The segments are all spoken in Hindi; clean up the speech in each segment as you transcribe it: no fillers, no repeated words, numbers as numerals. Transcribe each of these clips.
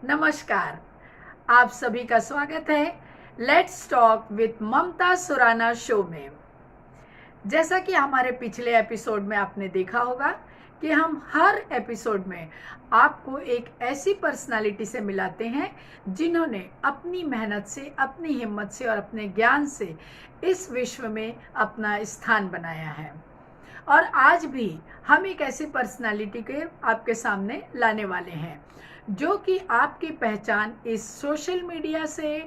नमस्कार, आप सभी का स्वागत है let's talk with Mamta Surana show में। जैसा कि हमारे पिछले एपिसोड में आपने देखा होगा कि हम हर एपिसोड में आपको एक ऐसी पर्सनालिटी से मिलाते हैं जिन्होंने अपनी मेहनत से, अपनी हिम्मत से और अपने ज्ञान से इस विश्व में अपना स्थान बनाया है। और आज भी हम एक ऐसी पर्सनालिटी के आपके सामने लाने वाले हैं जो कि आपकी पहचान इस सोशल मीडिया से,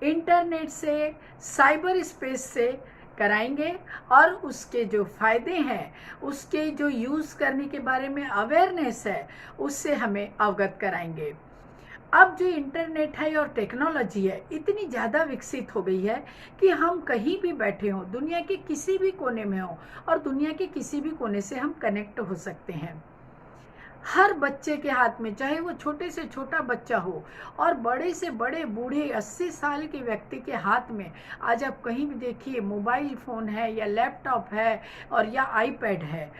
इंटरनेट से, साइबर स्पेस से कराएंगे और उसके जो फायदे हैं, उसके जो यूज़ करने के बारे में अवेयरनेस है, उससे हमें अवगत कराएंगे। अब जो इंटरनेट है और टेक्नोलॉजी है इतनी ज़्यादा विकसित हो गई है कि हम कहीं भी बैठे हों, दुनिया के किसी भी कोने में हों और दुनिया के किसी भी कोने से हम कनेक्ट हो सकते हैं। हर बच्चे के हाथ में, चाहे वो छोटे से छोटा बच्चा हो और बड़े से बड़े बूढ़े 80 साल के व्यक्ति के हाथ में, आज आप कहीं भी देखिए मोबाइल फ़ोन है या लैपटॉप है और या आईपैड है।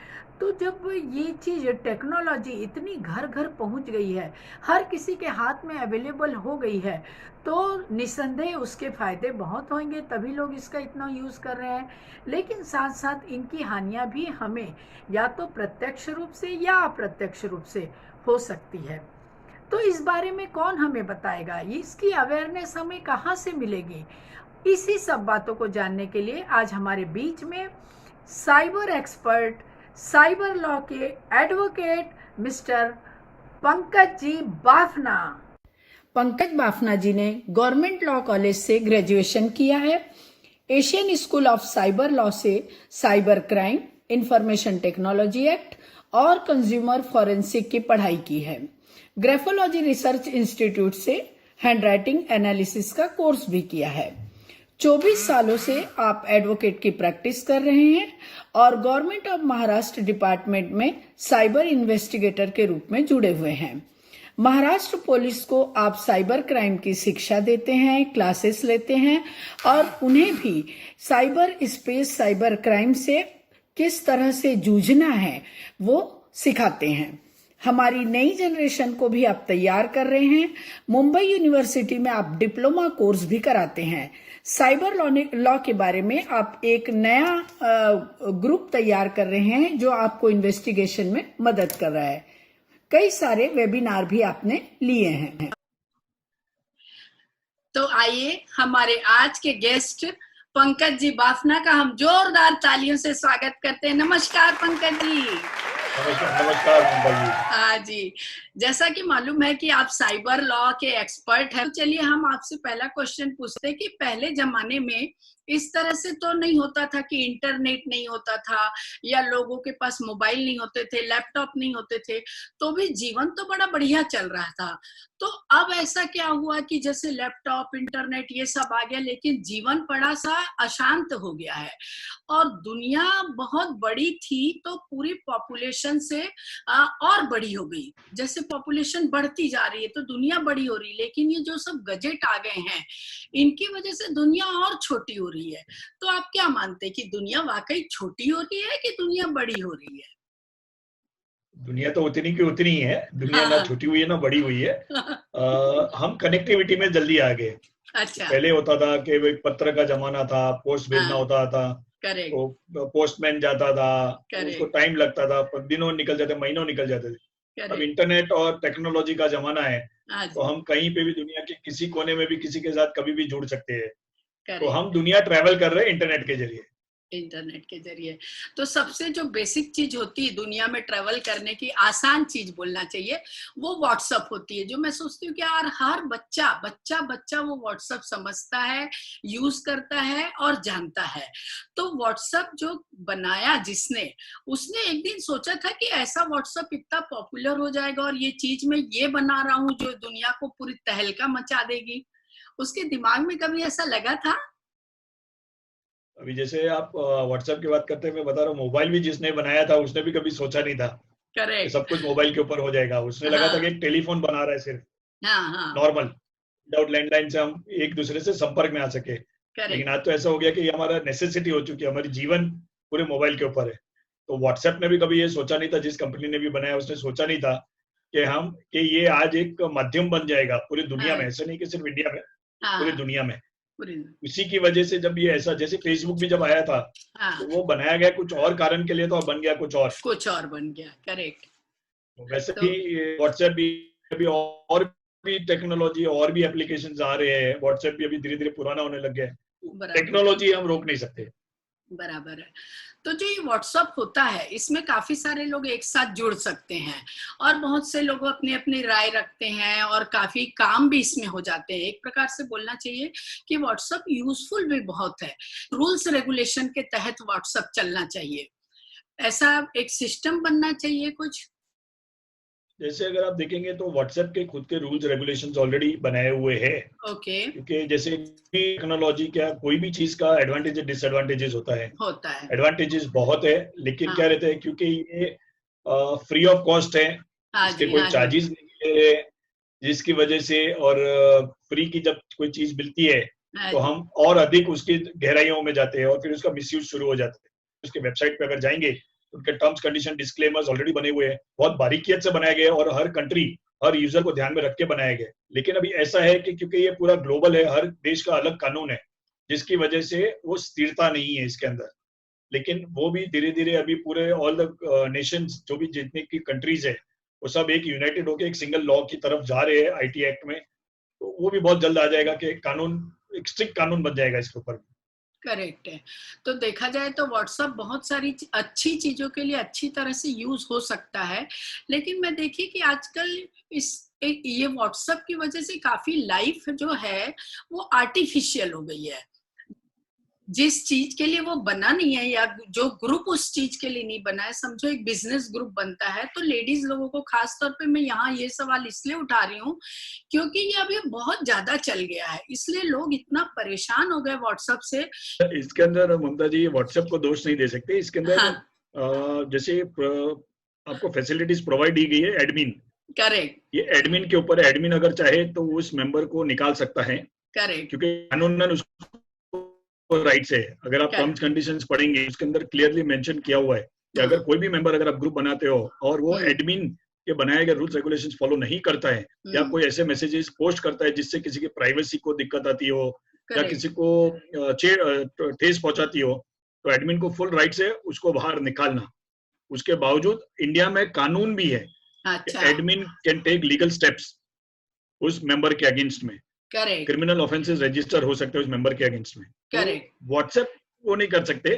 तो जब ये चीज़ टेक्नोलॉजी इतनी घर घर पहुंच गई है, हर किसी के हाथ में अवेलेबल हो गई है, तो निस्संदेह उसके फ़ायदे बहुत होंगे, तभी लोग इसका इतना यूज़ कर रहे हैं। लेकिन साथ साथ इनकी हानियाँ भी हमें या तो प्रत्यक्ष रूप से या अप्रत्यक्ष रूप से हो सकती है। तो इस बारे में कौन हमें बताएगा, इसकी अवेयरनेस हमें कहाँ से मिलेगी? इसी सब बातों को जानने के लिए आज हमारे बीच में साइबर एक्सपर्ट, साइबर लॉ के एडवोकेट मिस्टर पंकज जी बाफना। पंकज बाफना जी ने गवर्नमेंट लॉ कॉलेज से ग्रेजुएशन किया है। Asian school of cyber law से cyber crime, information technology act और कंज्यूमर फॉरेंसिक की पढ़ाई की है। ग्राफोलॉजी रिसर्च इंस्टीट्यूट से हैंडराइटिंग एनालिसिस का कोर्स भी किया है। 24 सालों से आप एडवोकेट की प्रैक्टिस कर रहे हैं और गवर्नमेंट ऑफ महाराष्ट्र डिपार्टमेंट में साइबर इन्वेस्टिगेटर के रूप में जुड़े हुए हैं। महाराष्ट्र पुलिस को आप साइबर क्राइम की शिक्षा देते हैं, क्लासेस लेते हैं और उन्हें भी साइबर स्पेस, साइबर क्राइम से किस तरह से जूझना है वो सिखाते हैं। हमारी नई जनरेशन को भी आप तैयार कर रहे हैं। मुंबई यूनिवर्सिटी में आप डिप्लोमा कोर्स भी कराते हैं। साइबर लॉ के बारे में आप एक नया ग्रुप तैयार कर रहे हैं जो आपको इन्वेस्टिगेशन में मदद कर रहा है। कई सारे वेबिनार भी आपने लिए हैं। तो आइए हमारे आज के गेस्ट पंकज जी बाफना का हम जोरदार तालियों से स्वागत करते हैं। नमस्कार पंकज जी। नमस्कार जी। हाँ जी, जैसा कि मालूम है कि आप साइबर लॉ के एक्सपर्ट हैं, तो चलिए हम आपसे पहला क्वेश्चन पूछते हैं कि पहले जमाने में इस तरह से तो नहीं होता था कि इंटरनेट नहीं होता था या लोगों के पास मोबाइल नहीं होते थे, लैपटॉप नहीं होते थे, तो भी जीवन तो बड़ा बढ़िया चल रहा था। तो अब ऐसा क्या हुआ कि जैसे लैपटॉप, इंटरनेट ये सब आ गया, लेकिन जीवन बड़ा सा अशांत हो गया है और दुनिया बहुत बड़ी थी तो पूरी पॉपुलेशन से और बड़ी हो गई। जैसे पॉपुलेशन बढ़ती जा रही है तो दुनिया बड़ी हो रही है, लेकिन ये जो सब गजेट आ गए हैं इनकी वजह से दुनिया और छोटी हो रही है। तो आप क्या मानते हैं कि दुनिया वाकई छोटी हो रही है कि दुनिया बड़ी हो रही है? दुनिया तो उतनी की उतनी ही है। दुनिया ना हाँ। छोटी हुई है ना बड़ी हुई है। हम कनेक्टिविटी में जल्दी आ गए। अच्छा। पहले होता था कि एक पत्र का जमाना था, पोस्ट भेजना होता था, करेक्ट तो पोस्टमैन जाता था, तो उसको करेक्ट टाइम लगता था, पर दिनों निकल जाते, महीनों निकल जाते थे। अब करेक्ट। इंटरनेट और टेक्नोलॉजी का जमाना है, हाँ तो जी। हम कहीं पे भी दुनिया के किसी कोने में भी किसी के साथ कभी भी जुड़ सकते हैं। तो करेक्ट। हम दुनिया ट्रैवल कर रहे हैं इंटरनेट के जरिए। इंटरनेट के जरिए तो सबसे जो बेसिक चीज होती है दुनिया में ट्रेवल करने की, आसान चीज बोलना चाहिए, वो व्हाट्सअप होती है। जो मैं सोचती हूँ कि यार हर बच्चा बच्चा बच्चा वो व्हाट्सअप समझता है, यूज करता है और जानता है। तो व्हाट्सअप जो बनाया जिसने, उसने एक दिन सोचा था कि ऐसा व्हाट्सअप इतना पॉपुलर हो जाएगा और ये चीज मैं ये बना रहा हूँ जो दुनिया को पूरी तहलका मचा देगी। उसके दिमाग में कभी ऐसा लगा था? अभी जैसे आप व्हाट्सएप की बात करते हैं, मैं बता रहा हूँ, मोबाइल भी जिसने बनाया था उसने भी कभी सोचा नहीं था कि करेक्ट। सब कुछ मोबाइल के ऊपर हो जाएगा। उसने लगा था कि हाँ एक टेलीफोन बना रहा है सिर्फ, हाँ हाँ। नॉर्मल, विदाउट लैंडलाइन से हम एक दूसरे से संपर्क में आ सके। लेकिन करेक्ट। आज तो ऐसा हो गया कि ये हमारा नेसेसिटी हो चुकी है, हमारी जीवन पूरे मोबाइल के ऊपर है। तो व्हाट्सएप ने भी कभी ये सोचा नहीं था, जिस कंपनी ने भी बनाया उसने सोचा नहीं था कि ये आज एक माध्यम बन जाएगा पूरी दुनिया में, हाँ ऐसा नहीं कि सिर्फ इंडिया में, पूरी हाँ दुनिया में। पूरी उसी की वजह से जब ये ऐसा, जैसे फेसबुक भी जब आया था हाँ तो वो बनाया गया कुछ और कारण के लिए, तो अब बन गया कुछ और। कुछ और बन गया, करेक्ट। तो वैसे तो भी व्हाट्सएप भी अभी और भी टेक्नोलॉजी और भी एप्लीकेशंस आ रहे हैं। व्हाट्सएप भी अभी धीरे धीरे पुराना होने लग गया है। बराबर टेक्नोलॉजी हम रोक नहीं सकते। बराबर है। तो जो ये व्हाट्सअप होता है, इसमें काफी सारे लोग एक साथ जुड़ सकते हैं और बहुत से लोग अपनी अपनी राय रखते हैं और काफी काम भी इसमें हो जाते हैं। एक प्रकार से बोलना चाहिए कि व्हाट्सअप यूजफुल भी बहुत है। रूल्स रेगुलेशन के तहत व्हाट्सअप चलना चाहिए, ऐसा एक सिस्टम बनना चाहिए कुछ। जैसे अगर आप देखेंगे तो व्हाट्सएप के खुद के रूल्स रेगुलेशंस ऑलरेडी बनाए हुए हैं। ओके, क्योंकि जैसे टेक्नोलॉजी, क्या कोई भी चीज का एडवांटेज डिसएडवांटेजेस होता है। होता है। एडवांटेजेस बहुत है, लेकिन क्या हाँ रहता है, क्योंकि ये फ्री ऑफ कॉस्ट है, हाँ इसके जी, कोई हाँ जी, चार्जेस नहीं ले रहे, जिसकी वजह से, और फ्री की जब कोई चीज मिलती है हाँ तो जी। हम और अधिक उसकी गहराइयों में जाते हैं और फिर उसका मिसयूज शुरू हो जाता है। उसके वेबसाइट पे अगर जाएंगे तो उनके टर्म्स कंडीशन डिस्क्लेमर्स ऑलरेडी बने हुए हैं, बहुत बारीकियत से बनाए गए और हर कंट्री, हर यूजर को ध्यान में रख के बनाए गए। लेकिन अभी ऐसा है कि क्योंकि ये पूरा ग्लोबल है, हर देश का अलग कानून है, जिसकी वजह से वो स्थिरता नहीं है इसके अंदर। लेकिन वो भी धीरे धीरे अभी पूरे ऑल द नेशंस, जो भी जितने की कंट्रीज है, वो सब एक यूनाइटेड होकर एक सिंगल लॉ की तरफ जा रहे हैं, आईटी एक्ट में। तो वो भी बहुत जल्द आ जाएगा कि कानून, एक स्ट्रिक्ट कानून बन जाएगा इसके ऊपर। करेक्ट है। तो देखा जाए तो व्हाट्सअप बहुत सारी अच्छी चीजों के लिए अच्छी तरह से यूज हो सकता है, लेकिन मैं देखी कि आजकल इस ये व्हाट्सअप की वजह से काफी लाइफ जो है वो आर्टिफिशियल हो गई है। जिस चीज के लिए वो बना नहीं है, या जो ग्रुप उस चीज के लिए नहीं बना है, समझो एक बिजनेस ग्रुप बनता है, तो लेडीज लोगों को खास तौर पे मैं यहाँ ये सवाल इसलिए उठा रही हूँ क्योंकि ये अभी बहुत ज्यादा चल गया है, इसलिए लोग इतना परेशान हो गए व्हाट्सएप से। इसके अंदर ममता जी व्हाट्सएप को दोष नहीं दे सकते। इसके अंदर हाँ, जैसे आपको फैसिलिटीज प्रोवाइड की गई है एडमिन, करेक्ट ये एडमिन के ऊपर है। एडमिन अगर चाहे तो उस मेंबर को निकाल सकता है, करेक्ट क्योंकि कानूनन उसको राइट्स है। अगर आप टर्म्स करेक्ट। कंडीशंस पढ़ेंगे, उसके अंदर क्लियरली मेंशन किया हुआ है कि हाँ, अगर कोई भी मेंबर, अगर आप ग्रुप बनाते हो और वो हम्म एडमिन के बनाए गए रूल्स रेगुलेशंस फॉलो नहीं करता है, या हम्म, कोई ऐसे मैसेजेस पोस्ट करता है जिससे किसी की प्राइवेसी को दिक्कत आती हो या करेक्ट किसी को ठेस पहुंचाती हो, तो एडमिन को फुल राइट्स है उसको बाहर निकालना। उसके बावजूद इंडिया में कानून भी है कि अच्छा, admin can take legal steps उस मेंबर के अगेंस्ट में। करेक्ट क्रिमिनल ऑफेंसेस रजिस्टर हो सकते हैं उस मेंबर के अगेंस्ट में। तो करेक्ट। व्हाट्सएप वो नहीं कर सकते,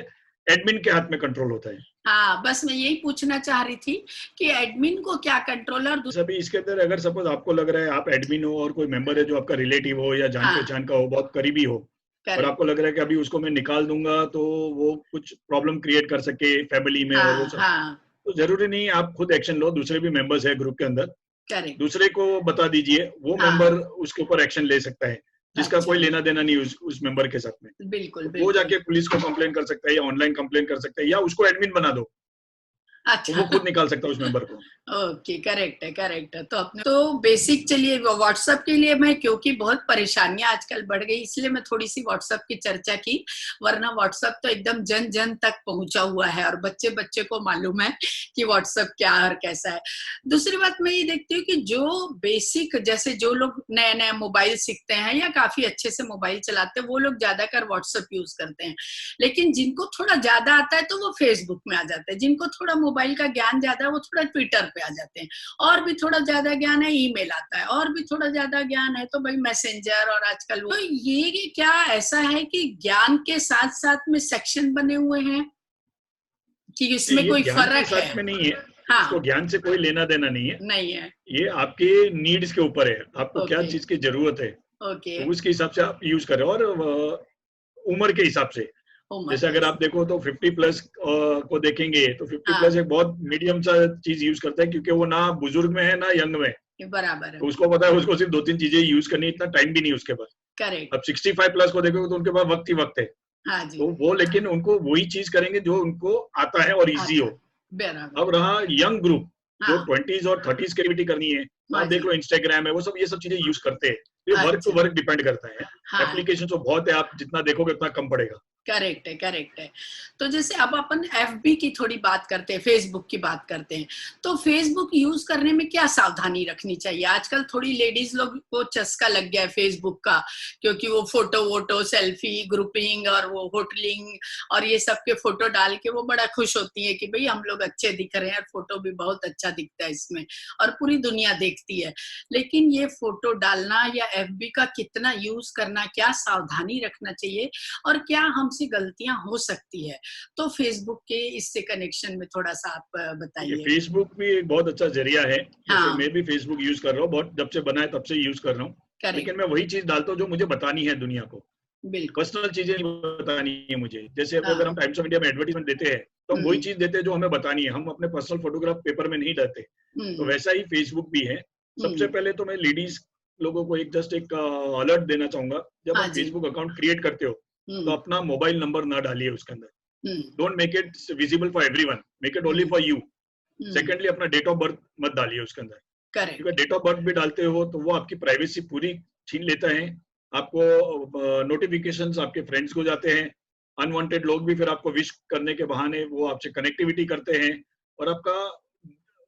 एडमिन के हाथ में कंट्रोल होता है। हाँ, बस मैं यही पूछना चाह रही थी कि एडमिन को क्या कंट्रोलर सभी इसके अंदर, अगर सपोज आपको लग रहा है आप एडमिन हो और कोई मेंबर है जो आपका रिलेटिव हो या जान हाँ, पहचान का हो, बहुत करीबी हो, और करेक्ट, आपको लग रहा है कि अभी उसको मैं निकाल दूंगा तो वो कुछ प्रॉब्लम क्रिएट कर सके फैमिली में और वो हाँ सब, हाँ, तो जरूरी नहीं आप खुद एक्शन लो। दूसरे भी मेंबर्स है ग्रुप के अंदर, करेक्ट, दूसरे को बता दीजिए, वो हाँ, मेंबर उसके ऊपर एक्शन ले सकता है जिसका अच्छा, कोई लेना देना नहीं उस मेंबर के साथ में। बिल्कुल तो वो बिल्कुल, जाके पुलिस को कंप्लेन कर सकता है या ऑनलाइन कंप्लेन कर सकता है, या उसको एडमिन बना दो तो अच्छा। वो खुद निकाल सकता है उस मेंबर को। ओके, करेक्ट है, करेक्ट है। तो अपने तो बेसिक, चलिए व्हाट्सएप के लिए मैं, क्योंकि बहुत परेशानियां आजकल बढ़ गई, इसलिए मैं थोड़ी सी व्हाट्सएप की चर्चा की, वरना व्हाट्सएप तो एकदम जन जन तक पहुंचा हुआ है और बच्चे बच्चे को मालूम है कि व्हाट्सएप क्या और कैसा है। दूसरी बात मैं ये देखती हूँ कि जो बेसिक, जैसे जो लोग नया नया मोबाइल सीखते हैं या काफी अच्छे से मोबाइल चलाते हैं, वो लोग ज्यादातर व्हाट्सएप यूज करते हैं, लेकिन जिनको थोड़ा ज्यादा आता है तो वो फेसबुक में आ जाते हैं, जिनको थोड़ा मोबाइल का ज्ञान ज्यादा है वो थोड़ा ट्विटर पे आ जाते हैं, और भी थोड़ा ज्यादा ज्ञान है ईमेल आता है, और भी थोड़ा ज्यादा ज्ञान है तो भाई मैसेंजर और आजकल वो। तो ये क्या ऐसा है कि ज्ञान के साथ साथ में सेक्शन बने हुए हैं कि इसमें ये कोई ज्ञान के फर्क है? साथ में नहीं है, इसको हाँ, ज्ञान से कोई लेना देना नहीं है। नहीं है। ये आपके नीड्स के ऊपर है, आपको क्या ओके चीज की जरूरत है, ओके। तो उसके हिसाब से आप यूज करें। और उम्र के हिसाब से, उम्र जैसे के अगर आप देखो तो 50 प्लस को देखेंगे तो 50 हाँ, प्लस एक बहुत मीडियम सा चीज यूज करता है, क्योंकि वो ना बुजुर्ग में है ना यंग में है। ये बराबर है। तो उसको पता है उसको सिर्फ 2-3 चीजें यूज करनी, इतना टाइम भी नहीं उसके पास। करेक्ट। अब 65 प्लस को देखोगे तो उनके पास वक्त ही वक्त है। हाँ जी, तो वो, लेकिन उनको वही चीज करेंगे जो उनको आता है और इजी आता हो। है, बराबर अब है। रहा यंग ग्रुप, जो हाँ 20s और 30s की एक्टिविटी करनी है, तो हाँ आप देख जी, लो इंस्टाग्राम है, वो सब ये सब चीजें यूज करते हैं। ये वर्क टू अच्छा, वर्क डिपेंड करता है। हाँ, एप्लीकेशन तो बहुत है, आप जितना देखोगे उतना कम पड़ेगा। करेक्ट है, करेक्ट है। तो जैसे अब अपन एफबी की थोड़ी बात करते हैं, फेसबुक की बात करते हैं, तो फेसबुक यूज करने में क्या सावधानी रखनी चाहिए? आजकल थोड़ी लेडीज लोग को चस्का लग गया है फेसबुक का, क्योंकि वो फोटो वोटो सेल्फी ग्रुपिंग और वो होटलिंग और ये सब के फोटो डाल के वो बड़ा खुश होती है कि भाई हम लोग अच्छे दिख रहे हैं और फोटो भी बहुत अच्छा दिखता है इसमें, और पूरी दुनिया देखती है। लेकिन ये फोटो डालना या एफबी का कितना यूज करना, क्या सावधानी रखना चाहिए, और क्या हमसे गलतियां हो सकती है? तो फेसबुक के इससे कनेक्शन में थोड़ा सा आप ये बताइए। फेसबुक भी एक बहुत अच्छा जरिया है। जैसे हाँ, मैं भी फेसबुक यूज कर रहा हूँ, बहुत जब से बना है तब से यूज कर रहा हूँ। करेक्ट, लेकिन मैं वही चीज डालता हूँ जो मुझे बतानी है दुनिया को। बिल्कुल। पर्सनल चीजें नहीं बतानी है मुझे। जैसे अब अगर हाँ, हम टाइम्स ऑफ इंडिया में एडवर्टीजमेंट देते हैं तो हम वही हम्म, चीज देते हैं जो हमें बतानी है। हम अपने पर्सनल फोटोग्राफ पेपर में नहीं डालते। तो हम्म, वैसा ही फेसबुक भी है। सबसे हम्म, पहले तो मैं लेडीज लोगों को एक अलर्ट देना चाहूंगा। जब हाँ आप जी, फेसबुक अकाउंट क्रिएट करते हो तो हम्म, अपना मोबाइल नंबर ना डालिए उसके अंदर। Hmm, don't make it visible for everyone, make it only hmm, for you. Hmm, secondly, अपना डेट ऑफ बर्थ मत डालिए उसके अंदर, क्योंकि करेक्ट, डेट ऑफ बर्थ भी डालते हो तो वो आपकी प्राइवेसी पूरी छीन लेता है। आपको नोटिफिकेशंस आपके फ्रेंड्स को जाते हैं। अनवांटेड लोग भी फिर आपको विश करने के बहाने वो आपसे कनेक्टिविटी करते हैं। और आपका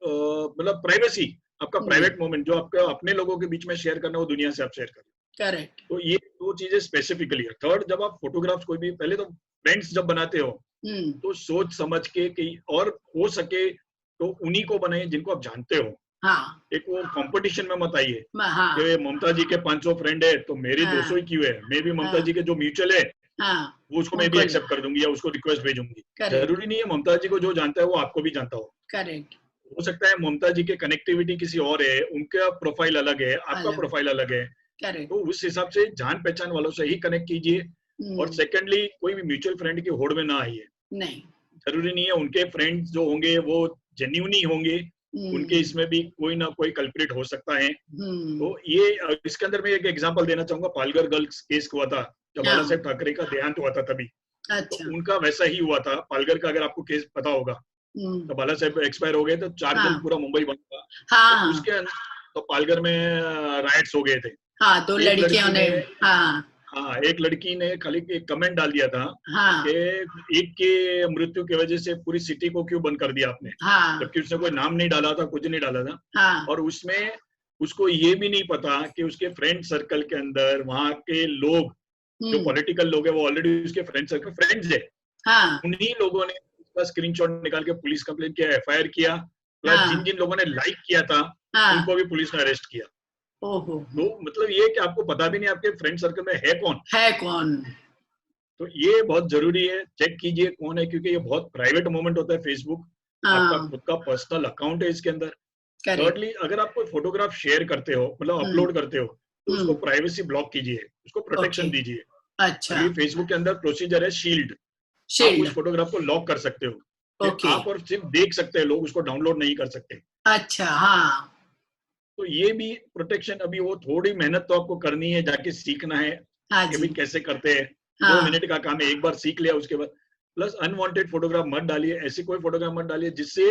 मतलब प्राइवेसी, आपका हम्म, प्राइवेट मोमेंट जो आपका अपने लोगों के बीच में शेयर करना है वो दुनिया से आप शेयर करें। करेक्ट, तो ये दो चीजें स्पेसिफिकली है। थर्ड, जब आप फोटोग्राफ्स कोई भी, पहले तो फ्रेंड्स जब बनाते हो हम्म, तो सोच समझ के कि, और हो सके तो उन्हीं को बनाए जिनको आप जानते हो। हाँ, एक वो कंपटीशन में मत आइए हाँ, कि ममता जी के 500 फ्रेंड है तो मेरे 200 हाँ, ही क्यों है। मैं भी ममता हाँ, जी के जो म्यूचुअल है हाँ, वो उसको मैं भी उनको एक्सेप्ट कर दूंगी या उसको रिक्वेस्ट भेजूंगी। करेक्ट, जरूरी नहीं है ममता जी को जो जानता है वो आपको भी जानता करेक्ट, हो सकता है ममता जी के कनेक्टिविटी किसी और है, उनका प्रोफाइल अलग है, आपका अलग, प्रोफाइल अलग है। करेक्ट, तो उस हिसाब से जान पहचान वालों से ही कनेक्ट कीजिए। और हम्म, सेकेंडली, कोई भी म्यूचुअल फ्रेंड की होड़ में ना आइए। नहीं, जरूरी नहीं है उनके फ्रेंड्स जो होंगे वो जेन्यून ही होंगे, उनके हम्म, इसमें भी कोई ना कोई कल्प्रिट हो सकता है। हम्म, तो ये इसके अंदर मैं एक एग्जांपल देना चाहूंगा। पालघर गर्ल्स केस हुआ था जब बाला हाँ, साहेब ठाकरे का देहांत हुआ था तभी। तो अच्छा, उनका वैसा ही हुआ था पालघर का, अगर आपको केस पता होगा। हम्म, तो बाला साहेब एक्सपायर हो गए तो 4 दिन हाँ, पूरा मुंबई बंद था। हाँ, तो हाँ, उसके तो पालघर में राइट्स हो गए थे। हाँ, दो एक लड़कियों लड़की ने, ने, हाँ, हाँ, एक लड़की ने खाली एक कमेंट डाल दिया था कि हाँ, एक के मृत्यु की वजह से पूरी सिटी को क्यों बंद कर दिया आपने। हाँ, जबकि उसने कोई नाम नहीं डाला था, कुछ नहीं डाला था। हाँ, और उसमें उसको ये भी नहीं पता कि उसके फ्रेंड सर्कल के अंदर वहां के लोग, जो हम्म, पॉलिटिकल लोग है, वो ऑलरेडी उसके फ्रेंड सर्कल फ्रेंड्स है। हाँ, उन्हीं लोगों ने उसका स्क्रीनशॉट निकाल के पुलिस कंप्लेन किया, एफआईआर किया। प्लस जिन हाँ, जिन लोगों ने लाइक किया था हाँ, उनको भी पुलिस ने अरेस्ट किया। ओहो, तो मतलब ये कि आपको पता भी नहीं आपके फ्रेंड सर्कल में है कौन। है कौन, तो ये बहुत जरूरी है, चेक कीजिए कौन है, क्योंकि ये बहुत प्राइवेट मोमेंट होता है फेसबुक। आपका हाँ, खुद का पर्सनल अकाउंट है इसके अंदर। करेक्ट, थर्डली, अगर आप कोई फोटोग्राफ शेयर करते हो, मतलब हम्म, अपलोड करते हो, तो उसको हम्म, प्राइवेसी ब्लॉक कीजिए, उसको ओके, प्रोटेक्शन दीजिए। अच्छा, अभी फेसबुक के अंदर प्रोसीजर है शील्ड। आप शील्ड, उस फोटोग्राफ को लॉक कर सकते हो कि ओके, आप और सिर्फ देख सकते हैं, लोग उसको डाउनलोड नहीं कर सकते। अच्छा, हाँ, तो ये भी प्रोटेक्शन, अभी वो थोड़ी मेहनत तो आपको करनी है, जाके सीखना है हाँ कि जी, भाई कैसे करते हैं। दो हाँ, मिनट का काम है, एक बार सीख लिया उसके बाद। प्लस अनवांटेड फोटोग्राफ मत डालिए, ऐसी कोई फोटोग्राफ मत डालिए जिससे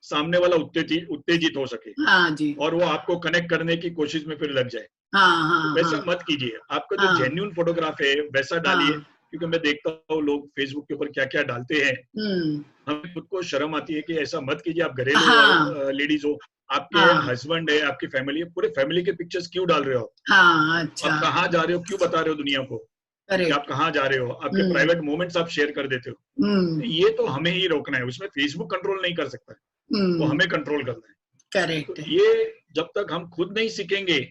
सामने वाला उत्तेजित उत्तेजित हो सके हाँ जी, और वो आपको कनेक्ट करने की कोशिश में फिर लग जाए। हाँ, तो हाँ, वैसा हाँ, मत कीजिए। आपका जो हाँ, जेन्यून फोटोग्राफ है वैसा डालिए। हाँ, क्योंकि मैं देखता हूँ लोग फेसबुक के ऊपर क्या क्या डालते हैं, हम्म, हमें खुद को शर्म आती है कि ऐसा मत कीजिए। आप घरेलू हाँ, लेडीज हो, आपके हाँ, हस्बैंड है, आपकी फैमिली है, पूरे फैमिली के पिक्चर्स क्यों डाल रहे हो? हाँ, आप अच्छा, कहाँ जा रहे हो, क्यों बता रहे हो दुनिया को कि आप करेक्ट, कहाँ जा रहे हो? आपके हम्म, प्राइवेट मोमेंट्स आप शेयर कर देते हो। हम्म, तो ये तो हमें ही रोकना है, उसमें फेसबुक कंट्रोल नहीं कर सकता है, वो हम्म, हमें कंट्रोल करना है। तो करेक्ट है, ये जब तक हम खुद नहीं सीखेंगे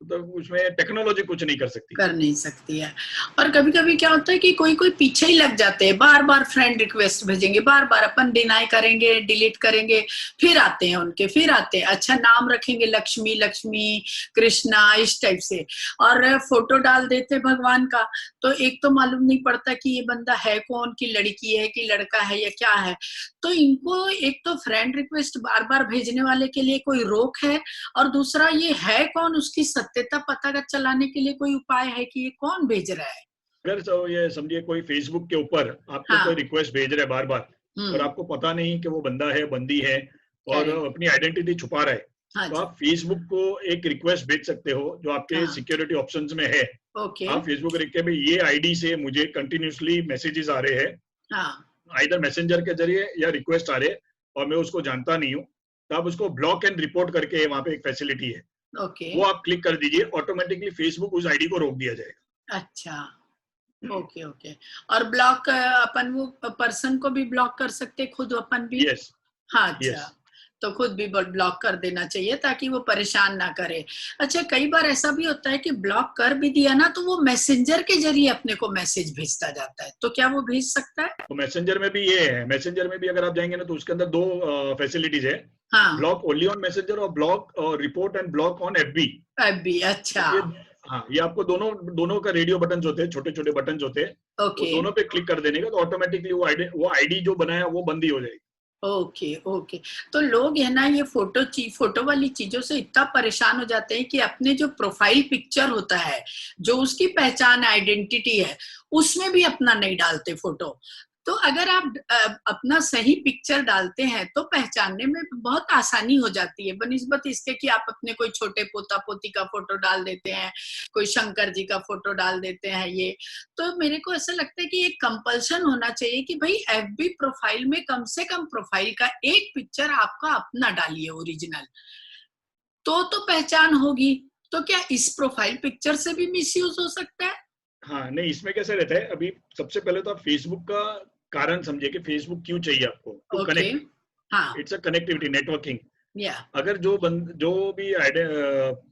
तो उसमें टेक्नोलॉजी कुछ नहीं कर सकती। कर नहीं सकती है। और कभी कभी क्या होता है कि कोई कोई पीछे ही लग जाते हैं, बार बार फ्रेंड रिक्वेस्ट भेजेंगे, बार बार अपन डिनाई करेंगे, डिलीट करेंगे, फिर आते हैं उनके, फिर आते हैं, अच्छा नाम रखेंगे लक्ष्मी लक्ष्मी, कृष्णा, इस टाइप से, और फोटो डाल देते भगवान का। तो एक तो मालूम नहीं पड़ता कि ये बंदा है कौन, की लड़की है कि लड़का है या क्या है। तो इनको एक तो फ्रेंड रिक्वेस्ट बार बार भेजने वाले के लिए कोई रोक है, और दूसरा ये है कौन, उसकी सत्यता पता चलाने के लिए कोई उपाय है कि ये कौन भेज रहा है? अगर तो ये समझिए कोई फेसबुक के ऊपर आपको कोई हाँ, रिक्वेस्ट भेज रहा है बार बार, और हम्म, आपको पता नहीं कि वो बंदा है, बंदी है, और करेक्ट, अपनी आइडेंटिटी छुपा रहा है, हाँ तो जी, आप फेसबुक को एक रिक्वेस्ट भेज सकते हो जो आपके हाँ, सिक्योरिटी ऑप्शंस में है। ओके। आप फेसबुक लिख के भी ये आईडी से मुझे कंटिन्यूसली मैसेजेस आ रहे हैं, हाँ। इधर मैसेंजर के जरिए या रिक्वेस्ट आ रहे हैं, और मैं उसको जानता नहीं हूँ, तो आप उसको ब्लॉक एंड रिपोर्ट करके, वहां पे एक फैसिलिटी है, ओके। वो आप क्लिक कर दीजिए, ऑटोमेटिकली फेसबुक उस आईडी को रोक दिया जाएगा। अच्छा। Okay okay. और ब्लॉक अपन वो पर्सन को भी ब्लॉक कर सकते खुद अपन भी? यस हाँ, अच्छा। यस। तो खुद भी ब्लॉक कर देना चाहिए ताकि वो परेशान ना करे। अच्छा, कई बार ऐसा भी होता है कि ब्लॉक कर भी दिया ना तो वो मैसेंजर के जरिए अपने को मैसेज भेजता जाता है, तो क्या वो भेज सकता है? तो मैसेंजर में भी ये है, मैसेंजर में भी अगर आप जाएंगे ना, तो उसके अंदर दो फैसिलिटीज है, हाँ। ब्लॉक ओनली ऑन मैसेंजर और block report and block on FB. अभी अच्छा। ये, हाँ, ये आपको दोनों दोनों का रेडियो बटन होते हैं, छोटे छोटे बटन होते हैं, वो ओके दोनों पे क्लिक कर देने का, तो ऑटोमेटिकली वो आईडी जो बनाया वो बंद ही हो जाएगी। Okay okay. तो लोग है ना, ये फोटो वाली चीजों से इतना परेशान हो जाते हैं कि अपने जो प्रोफाइल पिक्चर होता है, जो उसकी पहचान आइडेंटिटी है, उसमें भी अपना नहीं डालते फोटो। तो अगर आप अपना सही पिक्चर डालते हैं तो पहचानने में बहुत आसानी हो जाती है, बनिस्बत इसके कि आप अपने कोई छोटे पोता पोती का फोटो डाल देते हैं, कोई शंकर जी का फोटो डाल देते हैं। ये तो मेरे को ऐसा लगता है कि एक कंपल्सन होना चाहिए कि भाई एफबी प्रोफाइल में कम से कम प्रोफाइल का एक पिक्चर आपका अपना डालिए ओरिजिनल, तो पहचान होगी। तो क्या इस प्रोफाइल पिक्चर से भी मिसयूज हो सकता है? हाँ नहीं, इसमें कैसे रहता है, अभी सबसे पहले तो आप फेसबुक का कारण समझिए कि फेसबुक क्यों चाहिए आपको, टू ओके। कनेक्ट। हाँ। It's a connectivity, networking. या। अगर जो भी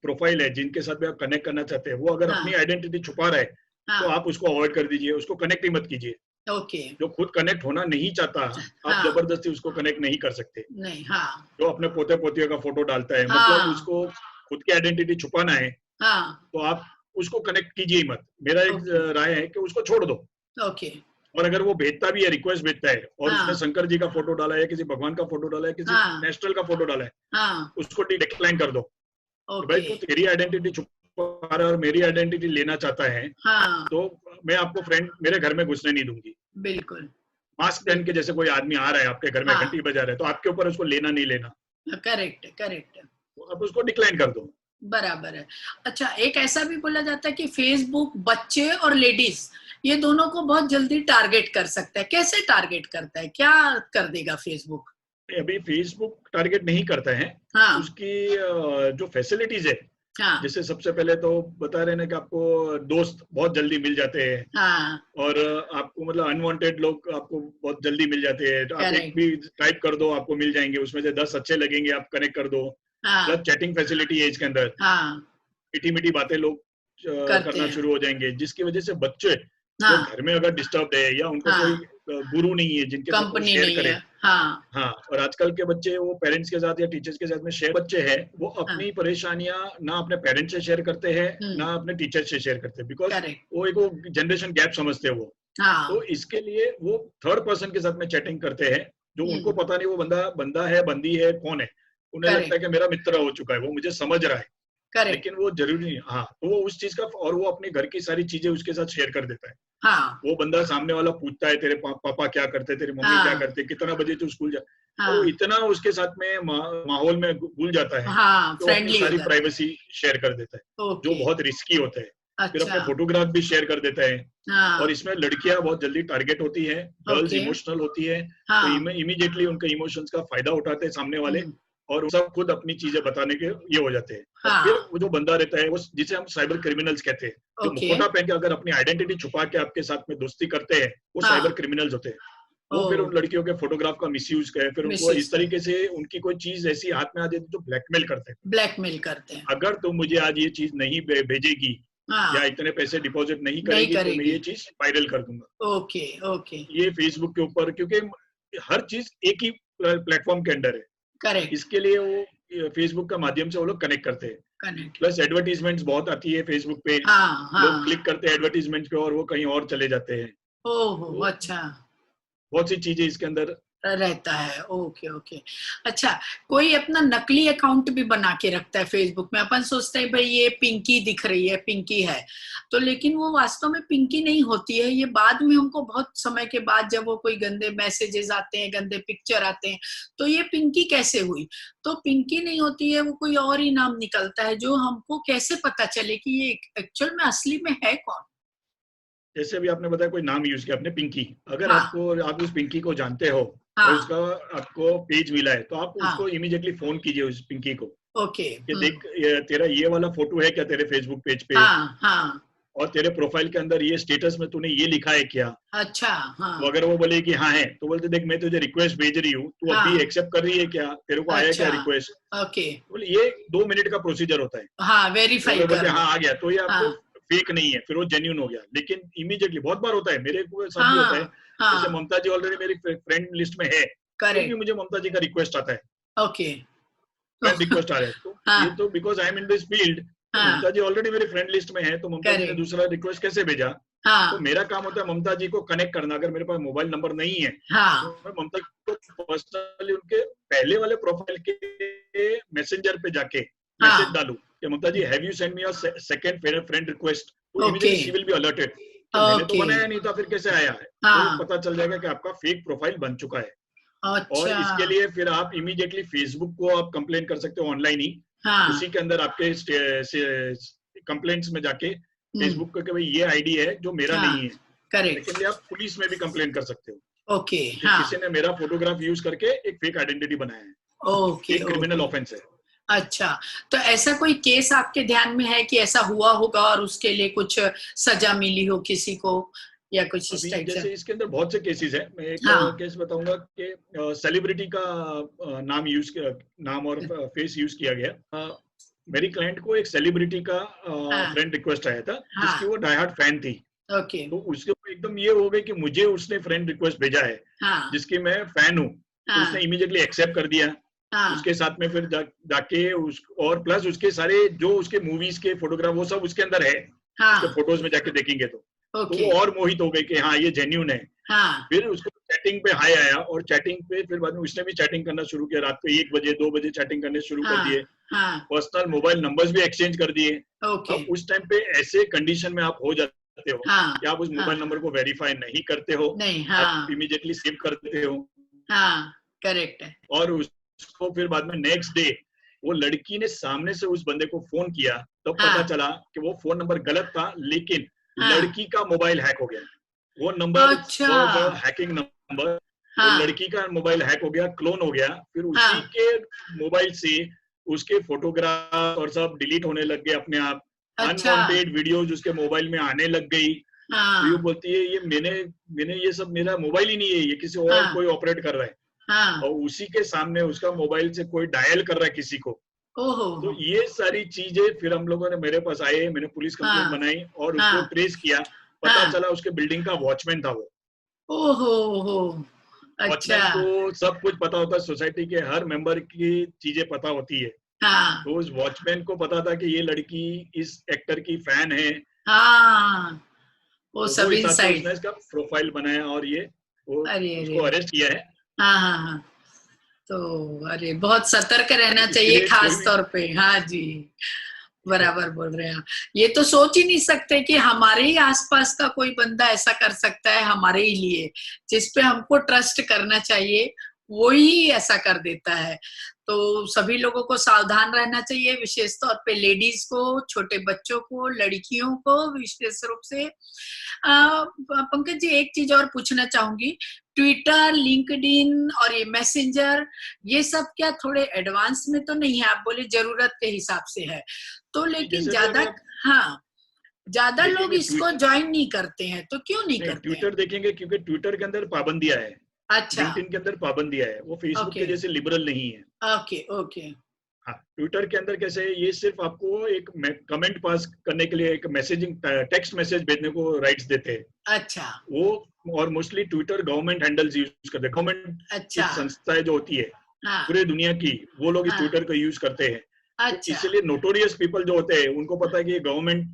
प्रोफाइल है जिनके साथ भी आप कनेक्ट करना चाहते हैं, वो अगर हाँ। अपनी आइडेंटिटी छुपा रहा है, तो हाँ। आप उसको अवॉइड कर दीजिए, उसको कनेक्ट ही मत कीजिए। ओके। जो खुद कनेक्ट होना नहीं चाहता, आप हाँ। जबरदस्ती उसको कनेक्ट नहीं कर सकते। नहीं। हाँ। जो अपने पोते पोतियों का फोटो डालता है, मतलब हाँ। उसको खुद की आइडेंटिटी छुपाना है, हाँ। तो आप उसको कनेक्ट कीजिए ही मत। मेरा एक ओके राय है कि उसको छोड़ दो। ओके। और अगर वो भेजता भी है, रिक्वेस्ट भेजता है, और उसने हाँ। शंकर जी का फोटो डाला है, किसी भगवान का फोटो डाला है, किसी हाँ। नेशनल का फोटो डाला है, हाँ। उसको डिक्लाइन कर दो कि भाई ओके। तू तेरी आइडेंटिटी छुपा रहा है और मेरी आइडेंटिटी लेना चाहता है, हाँ। तो मैं आपको फ्रेंड मेरे घर में घुसने नहीं दूंगी। बिल्कुल। मास्क पहन के जैसे कोई आदमी आ रहा है आपके घर में, हाँ। घंटी बजा रहा है, तो आपके ऊपर उसको लेना नहीं लेना, करेक्ट करेक्ट। तो आप उसको डिक्लाइन कर दो। बराबर है। अच्छा, एक ऐसा भी बोला जाता है कि फेसबुक बच्चे और लेडीज ये दोनों को बहुत जल्दी टारगेट कर सकता है। कैसे टारगेट करता है, क्या कर देगा फेसबुक? अभी फेसबुक टारगेट नहीं करता है। हाँ। उसकी जो फैसिलिटीज है, हाँ। जैसे सबसे पहले तो बता रहे ना कि आपको दोस्त बहुत जल्दी मिल जाते हैं, हाँ। और आपको मतलब अनवांटेड लोग आपको बहुत जल्दी मिल जाते हैं, तो आप एक करेक्ट। भी टाइप कर दो आपको मिल जाएंगे, उसमें से 10 अच्छे लगेंगे, आप कनेक्ट कर दो। प्लस हाँ। चैटिंग फैसिलिटी है इसके अंदर, हाँ। मीठी मीठी बातें लोग करते करना हैं। शुरू हो जाएंगे, जिसकी वजह से बच्चे जो हाँ। घर में अगर डिस्टर्ब है, या उनको कोई हाँ। गुरु नहीं है जिनके साथ वो कंपनी शेयर नहीं करे। है। हाँ। हाँ, और आजकल के बच्चे वो पेरेंट्स के साथ या टीचर्स के साथ में शेयर, बच्चे हैं वो हाँ। अपनी परेशानियां ना अपने पेरेंट्स से शेयर करते हैं, ना अपने टीचर्स से शेयर करते हैं, बिकॉज करेक्ट। वो एक वो जनरेशन गैप समझते हैं वो। तो हाँ। इसके लिए वो थर्ड पर्सन के साथ में चैटिंग करते हैं, जो उनको हम्म। पता नहीं वो बंदा बंदा है, बंदी है, कौन है। उन्हें लगता है करेक्ट कि मेरा मित्र हो चुका है, वो मुझे समझ रहा है, करेक्ट। लेकिन वो जरूरी नहीं। हाँ, तो वो उस चीज का, और वो अपने घर की सारी चीजें उसके साथ शेयर कर देता है। हाँ। वो बंदा सामने वाला पूछता है, तेरे पापा क्या करते, तेरी मम्मी क्या हाँ। करते, कितना बजे तू स्कूल जा, और वो हाँ। इतना उसके साथ में माहौल में घुल जाता है हाँ, कि वो अपनी फ्रेंडली हो सारी जाता प्राइवेसी शेयर कर देता है, है। जो ओके। बहुत रिस्की होता है। फिर अच्छा। अपने फोटोग्राफ भी शेयर कर देता है। और हाँ। इसमें लड़कियां बहुत जल्दी टारगेट होती है, गर्ल्स ओके। इमोशनल होती है, तो हाँ। इमीडिएटली उनके इमोशंस का फायदा उठाते हैं सामने वाले, हम्म। और वो सब खुद अपनी चीजें बताने के ये हो जाते हैं। और फिर हाँ। वो जो बंदा रहता है, वो जिसे हम साइबर क्रिमिनल्स कहते हैं, जो ओके। मुखौटा पहन के अगर अपनी आइडेंटिटी छुपा के आपके साथ में दोस्ती करते हैं, वो हाँ। साइबर क्रिमिनल्स होते हैं। वो फिर ओ। उन लड़कियों के फोटोग्राफ का मिसयूज करे, फिर उनको मिसयूज इस कर, तरीके से उनकी कोई चीज ऐसी हाथ में आ जाती है जो ब्लैकमेल करते हैं। ब्लैकमेल करते हैं। अगर तुम मुझे आज ये चीज नहीं भेजेगी, या हाँ। इतने पैसे डिपॉजिट नहीं नहीं करेगी, तो मैं करेगी। ये चीज वायरल कर दूंगा। Okay okay. ये फेसबुक के ऊपर, क्योंकि हर चीज एक ही प्लेटफॉर्म के अंडर है, करेक्ट। इसके लिए वो फेसबुक का माध्यम से वो लोग कनेक्ट करते हैं। कनेक्ट। प्लस एडवर्टीजमेंट्स बहुत आती है फेसबुक पे, हाँ लोग क्लिक हाँ। करते हैं एडवर्टीजमेंट पे और वो कहीं और चले जाते हैं। ओहो, तो अच्छा। बहुत सी चीजें इसके अंदर रहता है। Okay okay. अच्छा, कोई अपना नकली अकाउंट भी बना के रखता है फेसबुक में। अपन सोचते हैं भाई ये पिंकी दिख रही है, पिंकी है, तो लेकिन वो वास्तव में पिंकी नहीं होती है। ये बाद में हमको बहुत समय के बाद जब वो कोई गंदे मैसेजेस आते हैं, गंदे पिक्चर आते हैं, तो ये पिंकी कैसे हुई? तो पिंकी नहीं होती है, वो कोई और ही नाम निकलता है। जो हमको कैसे पता चले कि ये एक्चुअल में असली में है कौन? जैसे अभी आपने बताया कोई नाम यूज किया आपने, पिंकी। अगर हाँ आप उस पिंकी को जानते हो और हाँ उसका आपको पेज मिला है, तो आप हाँ। उसको इमीडिएटली फोन कीजिए उस पिंकी को ओके। कि देख, तेरा ये वाला फोटो है क्या तेरे फेसबुक पेज पे, हाँ हाँ। और तेरे प्रोफाइल के अंदर ये स्टेटस में तूने ये लिखा है क्या? अच्छा। तो हाँ अगर वो बोले कि हाँ है, तो बोलते देख मैं तुझे रिक्वेस्ट भेज रही हूँ, तू अभी हाँ। एक्सेप्ट कर रही है क्या, तेरे को आया क्या अच्छा। रिक्वेस्ट? ओके। बोले ये 2 मिनट का प्रोसीजर होता है। हाँ, तो वेरीफाई अगर बोलते कर हैं लो। हाँ आ गया, तो ये आपको हाँ फेक नहीं है, फिर वो जेन्यून हो गया। लेकिन इमीडिएटली बहुत बार होता है, मेरे को साथ भी होता है। हाँ जैसे हाँ। ममता जी ऑलरेडी मेरी फ्रेंड लिस्ट में है, फिर भी करेक्ट। मुझे ममता जी का रिक्वेस्ट आता है, ओके। तो फ्रेंड रिक्वेस्ट आ रहा है। तो ये हाँ तो because I am in this field, तो हाँ। ममता जी ऑलरेडी मेरी फ्रेंड लिस्ट में है, तो ममता जी ने करेक्ट। दूसरा रिक्वेस्ट कैसे भेजा? तो हाँ मेरा काम होता है ममता जी को कनेक्ट करना। अगर मेरे पास मोबाइल नंबर नहीं है, तो हाँ मैं ममता जी को पर्सनली उनके पहले वाले प्रोफाइल के मैसेंजर पे जाके मैसेज हाँ। डालूं कि Mamata ji have you send me your second friend request, तो okay immediately she will be alerted कि मैंने तो ओके। बनाया नहीं था, फिर कैसे आया है? तो हाँ। पता चल जाएगा कि आपका फेक प्रोफाइल बन चुका है। और अच्छा। इसके लिए फिर आप इमीडिएटली फेसबुक को आप कंप्लेन कर सकते हो ऑनलाइन ही। हाँ। उसी के अंदर आपके कंप्लेंट्स में जाके हम्म। फेसबुक का कि भाई ये आईडी है जो मेरा हाँ। नहीं है। करेक्ट। सेकेंडली आप पुलिस में भी कंप्लेन कर सकते हो ओके। कि हाँ। किसी ने मेरा फोटोग्राफ यूज करके एक फेक आइडेंटिटी बनाया है। ओके एक क्रिमिनल ओके। ऑफेंस है। अच्छा, तो ऐसा कोई केस आपके ध्यान में है कि ऐसा हुआ होगा और उसके लिए कुछ सजा मिली हो किसी को, या कुछ इस अभी टाइप से? जैसे इसके अंदर बहुत से केसेस है। मैं एक हाँ केस बताऊंगा कि सेलिब्रिटी का नाम और फेस यूज किया गया। मेरी क्लाइंट को एक सेलिब्रिटी का हाँ फ्रेंड रिक्वेस्ट आया था, हाँ। जिसकी वो डाई हार्ट फैन थी। ओके। तो उसके ऊपर एकदम ये हो गई कि मुझे उसने फ्रेंड रिक्वेस्ट भेजा है हाँ जिसकी मैं फैन हूँ, तो उसने हाँ इमीडिएटली एक्सेप्ट कर दिया। हाँ उसके साथ में फिर जाके उस और प्लस उसके सारे जो उसके मूवीज के फोटोग्राफ वो सब उसके अंदर है। उसके हाँ। फोटोज में जाके देखेंगे तो ओके। वो और मोहित हो गए कि हाँ ये जेन्यून है। हाँ फिर उसको चैटिंग पे हाई आया, और चैटिंग पे फिर बाद में उसने भी चैटिंग करना शुरू किया। रात को 1 बजे 2 बजे चैटिंग करने शुरू कर हाँ दिए। हाँ। पर्सनल मोबाइल नंबर्स भी एक्सचेंज कर दिए। ओके। अब उस टाइम पे ऐसे कंडीशन में आप हो जाते हो हाँ कि आप उस हाँ। मोबाइल नंबर को वेरीफाई नहीं करते हो, नहीं। आप हाँ इमीडिएटली सेव कर देते हो। हाँ। करेक्ट है। और उसको फिर बाद में नेक्स्ट डे वो लड़की ने सामने से उस बंदे को फोन किया, तब पता हाँ चला कि वो फोन नंबर गलत था, लेकिन हाँ। लड़की का मोबाइल हैक हो गया। वो नंबर अच्छा। Was a hacking number. वो हाँ लड़की का मोबाइल हैक हो गया, क्लोन हो गया। फिर उसी हाँ। के मोबाइल से उसके फोटोग्राफ और सब डिलीट होने लग गए अपने आप। अच्छा। अनवांटेड वीडियोज उसके मोबाइल में आने लग गई। तो ये हाँ बोलती है ये मैंने मैंने ये सब मेरा मोबाइल ही नहीं है, ये किसी और हाँ कोई ऑपरेट कर रहा है। हाँ। और उसी के सामने उसका मोबाइल से कोई डायल कर रहा है किसी को। ओहो तो हो। ये सारी चीजें फिर हम लोगों ने, मेरे पास आए, मैंने पुलिस कंप्लेंट हाँ बनाई और उसको हाँ ट्रेस किया। पता हाँ। चला उसके बिल्डिंग का वॉचमैन था वो। ओहो हो। अच्छा। वॉचमैन को सब कुछ पता होता है, सोसाइटी के हर मेंबर की चीजें पता होती है। हाँ तो उस वॉचमैन को पता था कि ये लड़की इस एक्टर की फैन है। हाँ। वो तो वो सब हिसाब से इनसाइड। उसने इसका प्रोफाइल बनाया और ये वो अरे अरे उसको अरे। अरेस्ट किया है। हाँ हाँ हाँ। तो अरे बहुत सतर्क रहना इसके चाहिए लिए कोई खास भी तौर पे। हाँ जी, बराबर बोल रहे हैं आप। ये तो सोच ही नहीं सकते कि हमारे ही आसपास का कोई बंदा ऐसा कर सकता है हमारे ही लिए, जिस पे हमको ट्रस्ट करना चाहिए वो ही ऐसा कर देता है। तो सभी लोगों को सावधान रहना चाहिए, विशेष तौर पे लेडीज को, छोटे बच्चों को, लड़कियों को विशेष रूप से। पंकज जी, एक चीज और पूछना चाहूंगी। ट्विटर, लिंक्डइन और ये मैसेंजर, ये सब क्या थोड़े एडवांस में तो नहीं है? आप बोले जरूरत के हिसाब से है, तो लेकिन जैसे भी ज्यादा, अगर आप हाँ, ज्यादा लोग देखेंगे इसको ज्वाइन नहीं करते हैं, तो क्यों नहीं नहीं, करते हैं? ट्विटर देखेंगे क्योंकि ट्विटर के अंदर पाबंदियां है, अच्छा। लिंक्डइन के अंदर पाबंदियां है, वो फेसबुक ओके के जैसे लिबरल नहीं है। Okay okay. हाँ, ट्विटर के अंदर कैसे है, ये सिर्फ आपको एक कमेंट पास करने के लिए, एक मैसेजिंग टेक्स्ट मैसेज भेजने को राइट्स देते हैं अच्छा वो। और mostly Twitter government handles use करते हैं, गवर्नमेंट की अच्छा। संस्थाएं जो होती है हाँ पूरे दुनिया की, वो लोग इस हाँ। ट्विटर को यूज करते हैं। तो अच्छा। इसलिए नोटोरियस पीपल जो होते हैं उनको पता है कि गवर्नमेंट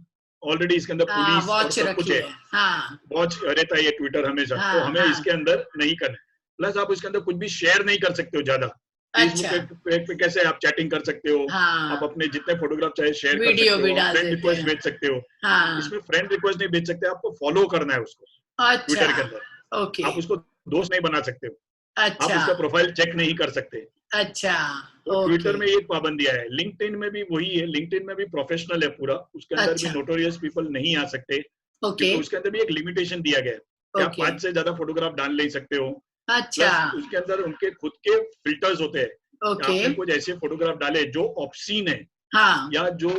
ऑलरेडी इसके अंदर पुलिस और वॉच सब कुछ रखी है, है। हाँ वॉच रहता है ये ट्विटर हमेशा, तो हाँ हमें हाँ। इसके अंदर नहीं करना है। प्लस आप उसके अंदर कुछ भी शेयर नहीं कर सकते हो ज्यादा। अच्छा। फेसबुक पे कैसे आप चैटिंग कर सकते हो, आप हाँ, अपने जितने फोटोग्राफ चाहे शेयर कर वीडियो सकते भी हो, आप डाल फ्रेंड देते रिक्वेस्ट हैं। भेज सकते हो। हाँ। इसमें फ्रेंड रिक्वेस्ट नहीं भेज सकते, आपको फॉलो करना है उसको अच्छा। ट्विटर के अंदर। ओके। आप उसको दोस्त नहीं बना सकते हो, आप अच्छा। उसका प्रोफाइल चेक नहीं कर सकते। अच्छा। तो ओके। ट्विटर में ये पाबंदियां है। लिंक्डइन में भी वही है, लिंक्डइन में भी प्रोफेशनल है पूरा, उसके अंदर भी अच्छा। नोटोरियस पीपल नहीं आ सकते, ओके। क्योंकि उसके अंदर भी एक लिमिटेशन दिया गया है कि आप ओके। 5 से ज्यादा फोटोग्राफ डाल नहीं सकते हो। अच्छा। प्लस उसके अंदर उनके खुद के फिल्टर्स होते हैं कि ओके। आपने कुछ ऐसे फोटोग्राफ डाले जो ऑब्सीन है हाँ। या जो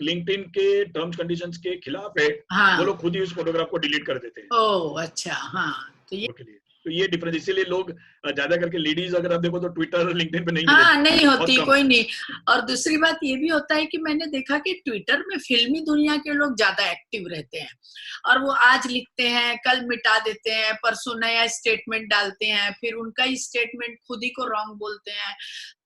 लिंक्डइन के टर्म्स कंडीशंस के खिलाफ है, वो हाँ। लोग खुद ही उस फोटोग्राफ को डिलीट कर देते हैं ओह, अच्छा। हाँ, तो ये, के लिए। तो ये डिफरेंस, इसीलिए लोग ज्यादा करके लेडीज अगर आप देखो तो ट्विटर और लिंक्डइन पे नहीं हाँ, मिलेगी, नहीं बहुत होती, कम। कोई नहीं। और दूसरी बात ये भी होता है कि मैंने देखा कि ट्विटर में फिल्मी दुनिया के लोग ज्यादा एक्टिव रहते हैं, और वो आज लिखते हैं, कल मिटा देते हैं, परसों नया स्टेटमेंट डालते हैं, फिर उनका ही स्टेटमेंट खुद ही को रॉन्ग बोलते हैं।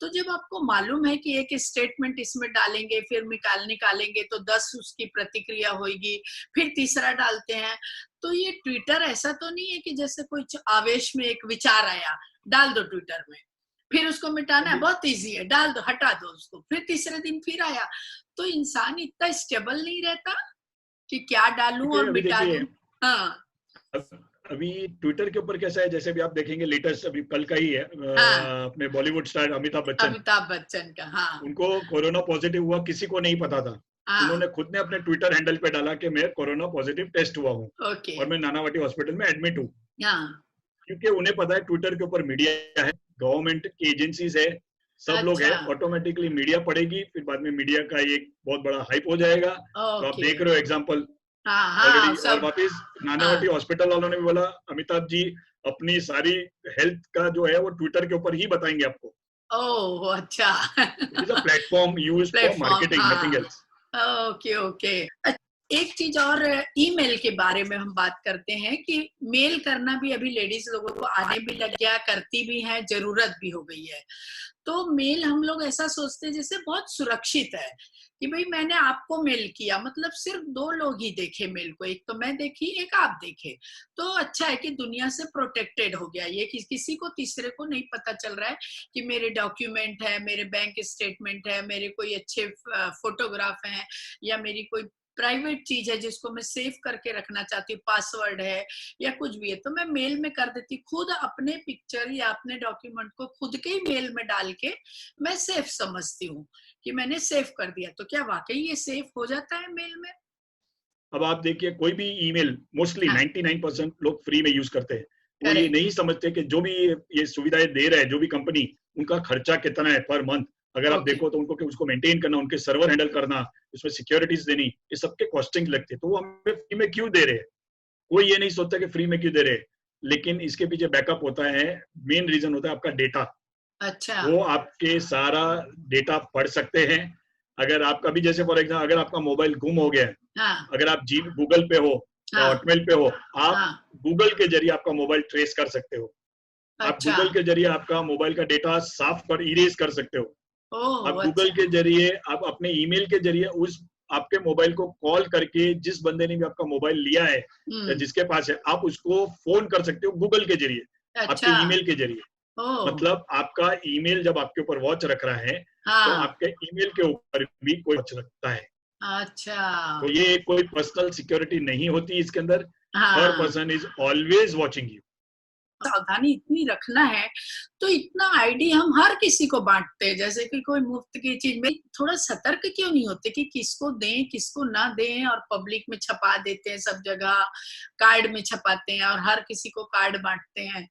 तो जब आपको मालूम है कि एक स्टेटमेंट इसमें डालेंगे, फिर निकालेंगे तो 10 उसकी प्रतिक्रिया होगी, फिर तीसरा डालते हैं। तो ये ट्विटर ऐसा तो नहीं है कि जैसे कोई आवेश में एक विचार आया, डाल दो ट्विटर में, फिर उसको मिटाना है, बहुत इजी है, डाल दो, हटा दो उसको, फिर तीसरे दिन फिर आया। तो इंसान इतना स्टेबल नहीं रहता कि क्या डालूं क्योंकि और अभी मिटा देखिए, दूं। हाँ। अभी ट्विटर के ऊपर कैसा है, जैसे भी आप देखेंगे लेटेस्ट अभी कल का ही है, हाँ, अपने बॉलीवुड स्टार अमिताभ बच्चन, अमिताभ बच्चन का। हाँ। उनको कोरोना पॉजिटिव हुआ, किसी को नहीं पता था। हाँ। उन्होंने खुद ने अपने ट्विटर हैंडल पे डाला कि मैं कोरोना पॉजिटिव टेस्ट हुआ हूँ ओके। और मैं नानावटी हॉस्पिटल में एडमिट हूँ। हाँ। क्योंकि उन्हें पता है ट्विटर के ऊपर मीडिया है, गवर्नमेंट की एजेंसीज है, सब लोग है, अच्छा। ऑटोमेटिकली मीडिया पढ़ेगी, फिर बाद में मीडिया का एक बहुत बड़ा हाइप हो जाएगा। तो आप ओके। देख रहे हो एग्जाम्पल हाँ। हाँ, ऑलरेडी। और सब। वापिस नानावटी हाँ। हॉस्पिटल वालों ने भी बोला अमिताभ जी अपनी सारी हेल्थ का जो है वो ट्विटर के ऊपर ही बताएंगे आपको। ओह, अच्छा। It is a platform use for platform, marketing, nothing हाँ। एल्स। Okay, okay. एक चीज और, ईमेल के बारे में हम बात करते हैं कि मेल करना भी अभी लेडीज लोगों को आने भी लग गया, करती भी है, जरूरत भी हो गई है। तो मेल हम लोग ऐसा सोचते हैं जैसे बहुत सुरक्षित है कि भाई मैंने आपको मेल किया, मतलब सिर्फ 2 लोग ही देखे मेल को, एक तो मैं देखी, एक आप देखे, तो अच्छा है कि दुनिया से प्रोटेक्टेड हो गया ये, कि किसी को तीसरे को नहीं पता चल रहा है कि मेरे डॉक्यूमेंट है, मेरे बैंक स्टेटमेंट है, मेरे कोई अच्छे फोटोग्राफ हैं, या मेरी कोई प्राइवेट चीज है जिसको मैं सेव करके रखना चाहती हूँ, पासवर्ड है या कुछ भी है, तो मैं मेल में कर देती। खुद अपने पिक्चर या अपने डॉक्यूमेंट को खुद के ही मेल में डाल के मैं सेफ समझती हूँ कि मैंने सेव कर दिया। तो क्या वाकई ये सेफ हो जाता है मेल में? अब आप देखिए कोई भी ईमेल मोस्टली हाँ। 99% लोग फ्री में यूज करते हैं। वो ये करेक्ट। नहीं समझते कि जो भी ये सुविधाएं दे रहा है जो भी कंपनी, उनका खर्चा कितना है पर मंथ। अगर आप ओके। देखो तो उनको कि उसको मेंटेन करना, उनके सर्वर हैंडल करना, उसमें सिक्योरिटीज देनी, ये सबके कॉस्टिंग लगती है। तो वो हमें फ्री में क्यों दे रहे हैं? कोई ये नहीं सोचता कि फ्री में क्यों दे रहे हैं। लेकिन इसके पीछे बैकअप होता है, मेन रीजन होता है आपका डेटा। अच्छा। वो आपके सारा डेटा पढ़ सकते हैं। अगर आपका भी जैसे फॉर एग्जाम्पल अगर आपका मोबाइल गुम हो गया है, हाँ। अगर आप जी गूगल पे हो या हाँ। हॉटमेल पे हो, आप हाँ। गूगल के जरिए आपका मोबाइल ट्रेस कर सकते हो। आप अच्छा। गूगल के जरिए आपका मोबाइल का डेटा साफ कर इरेज कर सकते हो। आप ओह, गूगल अच्छा। के जरिए, आप अपने ईमेल के जरिए उस आपके मोबाइल को कॉल करके जिस बंदे ने भी आपका मोबाइल लिया है या हम्म। जिसके पास है, आप उसको फोन कर सकते हो गूगल के जरिए, आपके अच्छा। ईमेल के जरिए। ओह। मतलब आपका ईमेल जब आपके ऊपर वॉच रख रहा है, तो हाँ। आपके ईमेल के ऊपर भी कोई वॉच रखता है। अच्छा। तो ये कोई पर्सनल सिक्योरिटी नहीं होती इसके अंदर। थर्ड हाँ, person is always watching you. सावधानी इतनी रखना है, तो इतना आईडी हम हर किसी को बांटते हैं जैसे कि कोई मुफ्त की चीज में। थोड़ा सतर्क क्यों नहीं होते कि किसको दें किसको ना दें, और पब्लिक में छपा देते हैं, सब जगह कार्ड में छपाते हैं और हर किसी को कार्ड बांटते हैं।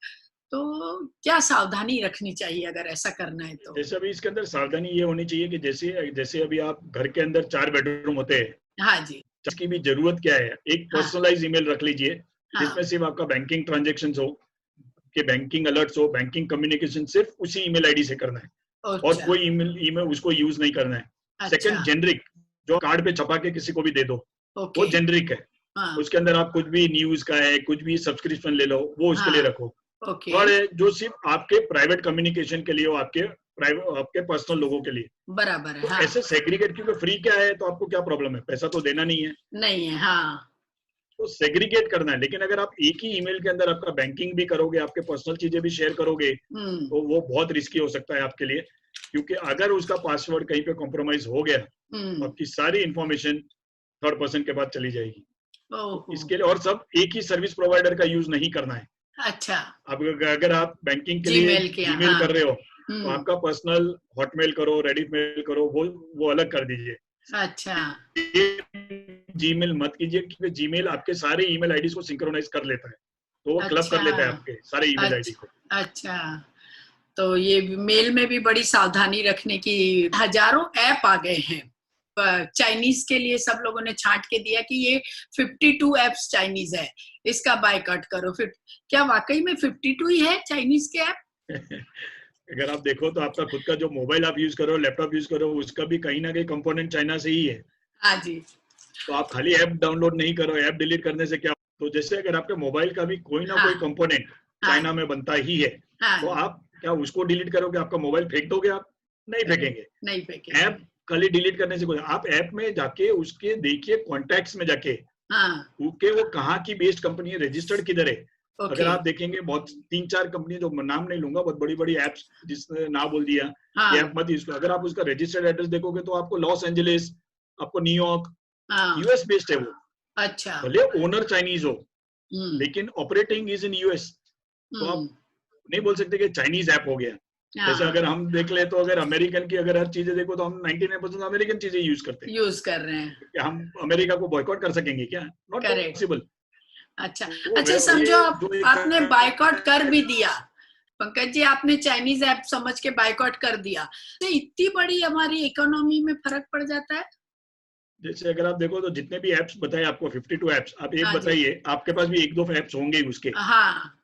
तो क्या सावधानी रखनी चाहिए अगर ऐसा करना है तो? जैसे अभी इसके अंदर सावधानी ये होनी चाहिए कि जैसे जैसे अभी आप घर के अंदर 4 बेडरूम होते हैं, हाँ जी। इसकी भी जरूरत क्या है, एक हाँ। पर्सनलाइज ईमेल रख लीजिए हाँ। जिसमें सिर्फ आपका बैंकिंग ट्रांजेक्शन हो, कि बैंकिंग अलर्ट्स हो, बैंकिंग कम्युनिकेशन सिर्फ उसी ईमेल आईडी से करना है और अच्छा। कोई ईमेल ईमेल उसको यूज नहीं करना है। अच्छा। सेकंड जेनरिक, जो कार्ड पे छपा के किसी को भी दे दो, वो ओके। जेनरिक है। हाँ। उसके अंदर आप कुछ भी न्यूज का है, कुछ भी सब्सक्रिप्शन ले लो, वो उसके लिए हाँ। रखो। ओके। और जो सिर्फ आपके प्राइवेट कम्युनिकेशन के लिए हो, आपके प्राइवेट आपके पर्सनल लोगों के लिए। बराबर है। तो हाँ। ऐसे सेग्रीगेट, क्योंकि फ्री क्या है तो आपको क्या प्रॉब्लम है, पैसा तो देना नहीं है। नहीं है। हाँ। तो सेग्रीगेट करना है। लेकिन अगर आप एक ही ईमेल के अंदर आपका बैंकिंग भी करोगे, आपके पर्सनल चीजें भी शेयर करोगे, तो वो बहुत रिस्की हो सकता है आपके लिए, क्योंकि अगर उसका पासवर्ड कहीं पे कॉम्प्रोमाइज हो गया तो आपकी सारी इंफॉर्मेशन थर्ड पर्सन के पास चली जाएगी। तो इसके लिए और सब एक ही सर्विस प्रोवाइडर का यूज नहीं करना है। अच्छा, अब अगर आप बैंकिंग के लिए जीमेल किया, जीमेल हाँ। कर रहे हो, तो आपका पर्सनल हॉटमेल करो, रेडिट मेल करो, वो अलग कर दीजिए। अच्छा, जीमेल मत कीजिए, क्योंकि जीमेल आपके सारे ईमेल आईडी को सिंक्रोनाइज कर लेता है, तो वो क्लब कर लेता है आपके सारे ईमेल आईडी को। अच्छा, तो ये मेल में भी बड़ी सावधानी रखने की, हजारों ऐप आ गए हैं चाइनीज के लिए। सब लोगों ने छांट के दिया कि ये 52 ऐप्स चाइनीज है, इसका बायकॉट करो। फिर क्या वाकई में 52 ही है चाइनीज के ऐप? अगर आप देखो तो आपका खुद का जो मोबाइल आप यूज करो, लैपटॉप यूज करो, उसका भी कहीं ना कहीं कंपोनेंट चाइना से ही है। हाँ जी। तो आप खाली ऐप डाउनलोड नहीं करो, ऐप डिलीट करने से क्या, तो जैसे अगर आपके मोबाइल का भी कोई ना कोई कंपोनेंट चाइना में बनता ही है, तो आप क्या उसको डिलीट करोगे? आपका मोबाइल फेंक दोगे? आप नहीं फेंकेंगे। नहीं फेंकेंगे। ऐप खाली डिलीट करने से कोई, आप ऐप में जाके उसके देखिए, कॉन्टैक्ट्स में जाके उसके वो कहाँ की बेस्ड कंपनी है, रजिस्टर्ड किधर है। अगर आप देखेंगे बहुत 3-4 कंपनी, जो नाम नहीं लूंगा, बहुत बड़ी बड़ी एप्स जिसने ना बोल दिया ये ऐप मत यूज करो, अगर आप उसका रजिस्टर्ड एड्रेस देखोगे तो आपको लॉस एंजलिस, आपको न्यूयॉर्क, यूएस बेस्ड है वो। अच्छा। भले ओनर चाइनीज हो, लेकिन ऑपरेटिंग इज इन यूएस। तो आप नहीं बोल सकते कि चाइनीज ऐप हो गया। जैसे अगर हम देख ले तो अगर अमेरिकन की अगर हर चीजें देखो तो हम 99% अमेरिकन चीजें यूज करते हैं, यूज कर रहे हैं। क्या हम अमेरिका को बॉयकॉट कर सकेंगे क्या? Not possible. अच्छा, अच्छा, समझो आपने बायकॉट कर भी दिया, पंकज जी, आपने चाइनीज ऐप समझ के बायकॉट कर दिया, तो इतनी बड़ी हमारी इकोनॉमी में फर्क पड़ जाता है। जैसे अगर आप देखो तो जितने भी एप्स बताए आपको, 52 एप्स, आप एक बताइए, आपके पास भी 1-2 एप्स होंगे उसके। हाँ,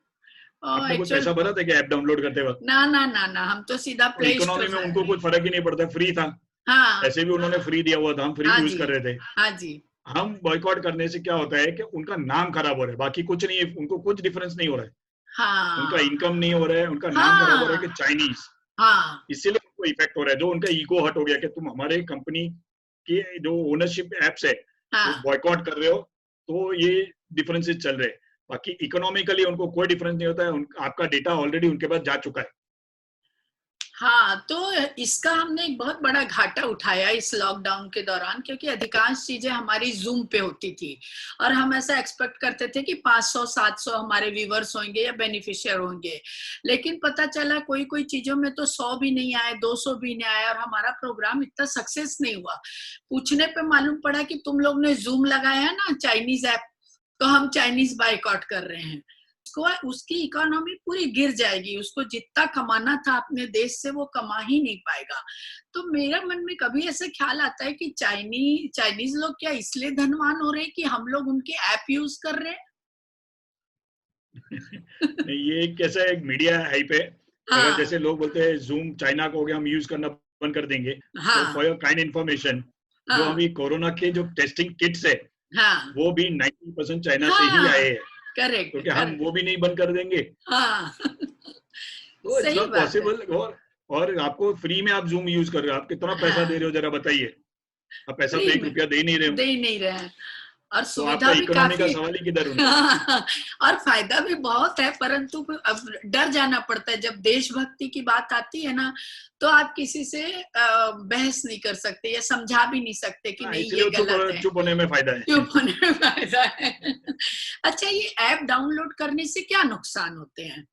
आपने कुछ पैसा भरा था क्या ऐप डाउनलोड करते वक्त? ना ना ना ना, हम तो सीधा प्ले स्टोर। इकोनॉमी में उनको कुछ फर्क ही नहीं पड़ता, फ्री था। हाँ, ऐसे भी उन्होंने फ्री दिया हुआ था, हम फ्री यूज कर रहे थे। हाँ जी। हम बॉयकॉट करने से क्या होता है कि उनका नाम खराब हो रहा है, बाकी कुछ नहीं है, उनको कुछ डिफरेंस नहीं हो रहा है। हाँ, उनका इनकम नहीं हो रहा है, उनका नाम खराब हो रहा है कि चाइनीज। हाँ, इसीलिए उनको इफेक्ट हो रहा है, जो उनका ईगो हट हो गया कि तुम हमारे कंपनी के जो ओनरशिप एप्स है वो बॉयकॉट कर रहे हो, तो ये डिफरेंसेस चल रहे हैं। बाकी इकोनॉमिकली उनको कोई डिफरेंस नहीं होता है, आपका डेटा ऑलरेडी उनके पास जा चुका है। हाँ, तो इसका हमने एक बहुत बड़ा घाटा उठाया इस लॉकडाउन के दौरान, क्योंकि अधिकांश चीजें हमारी जूम पे होती थी और हम ऐसा एक्सपेक्ट करते थे कि 500-700 हमारे व्यूवर्स होंगे या बेनिफिशियर होंगे, लेकिन पता चला कोई कोई चीजों में तो 100 भी नहीं आए, 200 भी नहीं आए, और हमारा प्रोग्राम इतना सक्सेस नहीं हुआ। पूछने पे मालूम पड़ा कि तुम लोग ने जूम लगाया है ना, चाइनीज ऐप, तो हम चाइनीज बायकॉट कर रहे हैं। उसकी इकोनॉमी पूरी गिर जाएगी, उसको जितना कमाना था अपने देश से वो कमा ही नहीं पाएगा। तो मेरे मन में कभी ऐसा ख्याल आता है कि चाइनीज लोग क्या इसलिए धनवान हो रहे हैं कि हम लोग उनके ऐप यूज कर रहे हैं? ये कैसा एक मीडिया हाइप है। अगर जैसे लोग बोलते हैं जूम चाइना को हो गया, हम यूज करना बंद कर देंगे, तो फॉर योर काइंड इन्फॉर्मेशन, जो अभी कोरोना के जो टेस्टिंग किट्स है वो भी 90% चाइना से ही आए हैं। करेक्ट, क्योंकि हम वो भी नहीं बंद कर देंगे। तो इट्स नॉट पॉसिबल। और आपको फ्री में आप जूम यूज कर रहे हो, आप कितना पैसा दे रहे हो जरा बताइए? आप पैसा तो 1 रुपया दे नहीं रहे हो, और तो सुविधा आपका भी इकोनॉमी काफी, का सवाल ही किधर उनका? और फायदा भी बहुत है, परंतु अब डर जाना पड़ता है। जब देशभक्ति की बात आती है ना, तो आप किसी से बहस नहीं कर सकते या समझा भी नहीं सकते कि नहीं ये गलत है। चुप होने में फायदा है। चुप होने में फायदा है। अच्छा, ये ऐप डाउनलोड करने से क्या नुकसान होते हैं?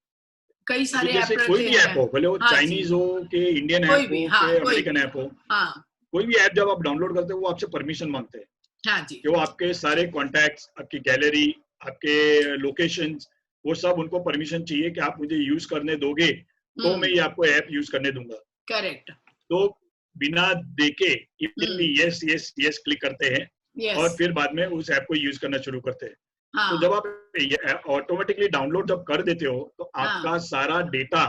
कई सारे ऐप रहते हैं, कोई भी ऐप हो, भले वो चाइनीज हो कि इंडियन ऐप हो कि अमेरिकन ऐप हो, कोई भी ऐप जब आप डाउनलोड करते हो वो आपसे परमिशन मांगते हैं। हाँ जी। कि वो आपके सारे कॉन्टैक्ट्स, आपकी गैलरी, आपके लोकेशंस, वो सब उनको परमिशन चाहिए कि आप मुझे यूज करने दोगे तो मैं ये आपको ऐप यूज करने दूंगा। करेक्ट। तो बिना देके immediately yes yes yes click करते हैं और फिर बाद में उस ऐप को यूज करना शुरू करते हैं। तो जब आप ऑटोमेटिकली डाउनलोड जब कर देते हो तो आपका सारा डेटा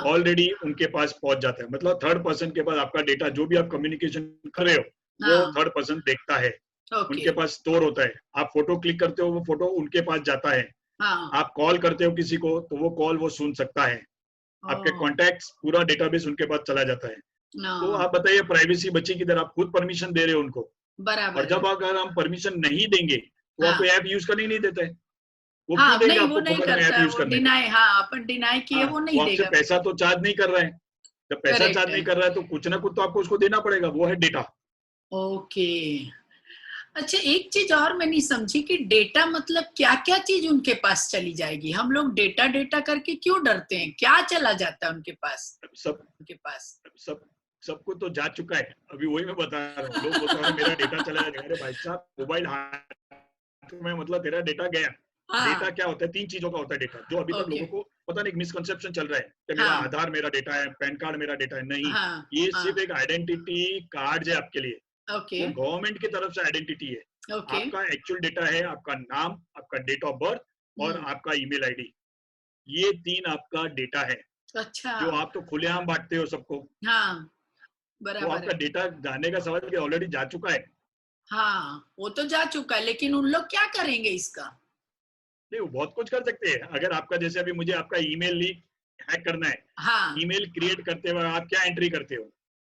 ऑलरेडी उनके पास पहुंच जाता है। मतलब थर्ड पर्सन के पास आपका डेटा, जो भी आप कम्युनिकेशन कर रहे हो, वो थर्ड पर्सन देखता है। उनके पास स्टोर होता है। आप फोटो क्लिक करते हो, वो फोटो उनके पास जाता है। आप कॉल करते हो किसी को, तो वो कॉल वो सुन सकता है। आपके कॉन्टैक्ट्स, पूरा डेटाबेस उनके पास चला जाता है। तो आप बताइए प्राइवेसी बची किधर? आप खुद परमिशन दे रहे हो उनको। बराबर। और जब अगर हम परमिशन नहीं देंगे वो हाँ आपको ऐप यूज करने ही नहीं देता है। वो क्यों हाँ, देंगे नहीं वो आपको नहीं फोकट में करता ऐप है, यूज वो करने का? डिनाई, हाँ अपन डिनाई किए हाँ, वो वो नहीं आपसे देगा पैसा फिर। तो चार्ज नहीं कर रहा है। जब पैसा करेक्ट चार्ज है। नहीं कर रहा है तो कुछ ना कुछ तो आपको उसको देना पड़ेगा, वो है डेटा। ओके। अच्छा, एक चीज और मैं नहीं समझी कि डेटा मतलब क्या क्या चीज उनके पास चली जाएगी? हम लोग डेटा डेटा करके क्यों डरते हैं? क्या चला जाता है उनके पास? सब उनके पास सब सबको तो जा चुका है। अभी वही मैं बता रहा हूँ, लोग बोलते हैं "अरे, मेरा डेटा चला जाएगा"। अरे भाई साहब, मोबाइल हाथ में मतलब तेरा डेटा गया। डेटा हाँ। क्या होता है? 3 चीजों का होता है डेटा, जो अभी तक ओके। लोगों को पता नहीं, एक मिसकंसेप्शन चल रहा है कि मेरा हाँ आधार मेरा डेटा है, पैन कार्ड मेरा डेटा है। नहीं, हाँ ये हाँ। सिर्फ एक आइडेंटिटी कार्ड है आपके लिए। ओके वो गवर्नमेंट की तरफ से आइडेंटिटी है। ओके। आपका एक्चुअल डेटा है आपका नाम, आपका डेट ऑफ बर्थ और हम्म। आपका ईमेल आईडी। ये 3 आपका डेटा है, अच्छा। जो आप तो खुलेआम बांटते हो सबको। हाँ वो बराबर आपका है। डेटा जाने का सवाल कि ऑलरेडी जा चुका है। हाँ वो तो जा चुका है, लेकिन उन लोग क्या करेंगे इसका? नहीं, वो बहुत कुछ कर सकते हैं। अगर आपका, जैसे अभी मुझे आपका ईमेल हैक करना है, हाँ। ईमेल क्रिएट करते हुए आप क्या एंट्री करते हो?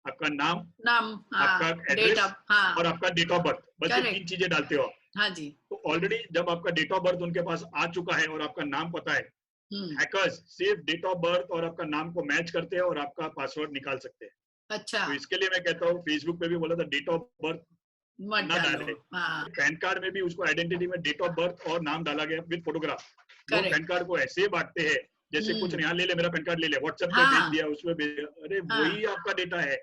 आपका नाम, नाम। आपका हाँ। डेट एड्रेस ऑफ, हाँ। और आपका डेट ऑफ बर्थ, बस ये 3 करेक्ट। चीजें डालते हो आप। हाँ जी। तो ऑलरेडी जब आपका डेट ऑफ बर्थ उनके पास आ चुका है और आपका नाम पता है, हम्म। हैकर्स सिर्फ डेट ऑफ बर्थ और आपका नाम को मैच करते हैं और आपका पासवर्ड निकाल सकते हैं। अच्छा। तो इसके लिए मैं कहता हूँ, फेसबुक पे भी बोला था डेट ऑफ बर्थ मत ना डालो। डाले। हाँ। पैन कार्ड में भी उसको आइडेंटिटी में डेट ऑफ बर्थ और नाम डाला गया विद फोटोग्राफ। लोग पैन करेक्ट। कार्ड को ऐसे बांटते हैं जैसे कुछ हम्म। यहाँ ले ले, मेरा पैन कार्ड ले ले, व्हाट्सएप पे भेज हाँ दिया, उसमें भेज दिया। अरे हाँ। वही आपका डेटा है,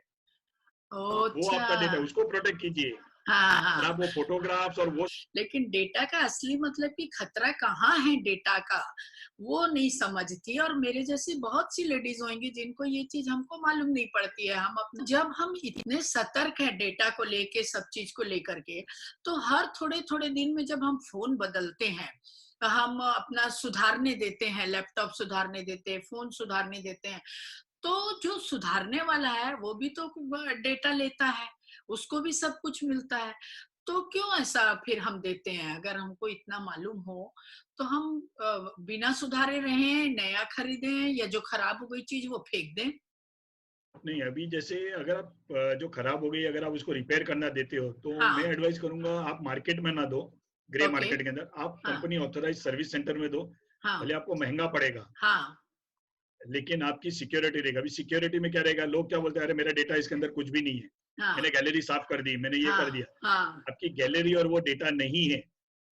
वो अच्छा। आपका डेटा है, उसको प्रोटेक्ट कीजिए। हाँ और हाँ। आप वो फोटोग्राफ्स और वो लेकिन डेटा का असली मतलब कि खतरा कहाँ है डेटा का, वो नहीं समझती। और मेरे जैसी बहुत सी लेडीज होंगी जिनको ये चीज हमको मालूम नहीं पड़ती है। हम अपना, जब हम इतने सतर्क है डेटा को लेके, सब चीज को लेकर के, तो हर थोड़े थोड़े दिन में जब हम फोन बदलते हैं, हम अपना सुधारने देते हैं, लैपटॉप सुधारने देते हैं, फोन सुधारने देते हैं, तो जो सुधारने वाला है वो भी तो डेटा लेता है, उसको भी सब कुछ मिलता है। तो क्यों ऐसा फिर हम देते हैं? अगर हमको इतना मालूम हो तो हम बिना सुधारे रहें, नया खरीदें, या जो खराब हो गई चीज वो फेंक दें? नहीं। अभी जैसे अगर आप जो खराब हो गई अगर आप उसको रिपेयर करना देते हो, तो मैं हाँ। एडवाइस करूंगा आप मार्केट में ना दो, ग्रे ओके। मार्केट के अंदर आप हाँ कंपनी ऑथराइज सर्विस सेंटर में दो। हाँ भले आपको महंगा पड़ेगा, हाँ लेकिन आपकी सिक्योरिटी रहेगा। अभी सिक्योरिटी में क्या रहेगा, लोग क्या बोलते हैं, अरे मेरा डेटा इसके अंदर कुछ भी नहीं है, हाँ मैंने गैलरी साफ कर दी, मैंने ये कर हाँ दिया। हाँ आपकी गैलरी और वो डेटा नहीं है,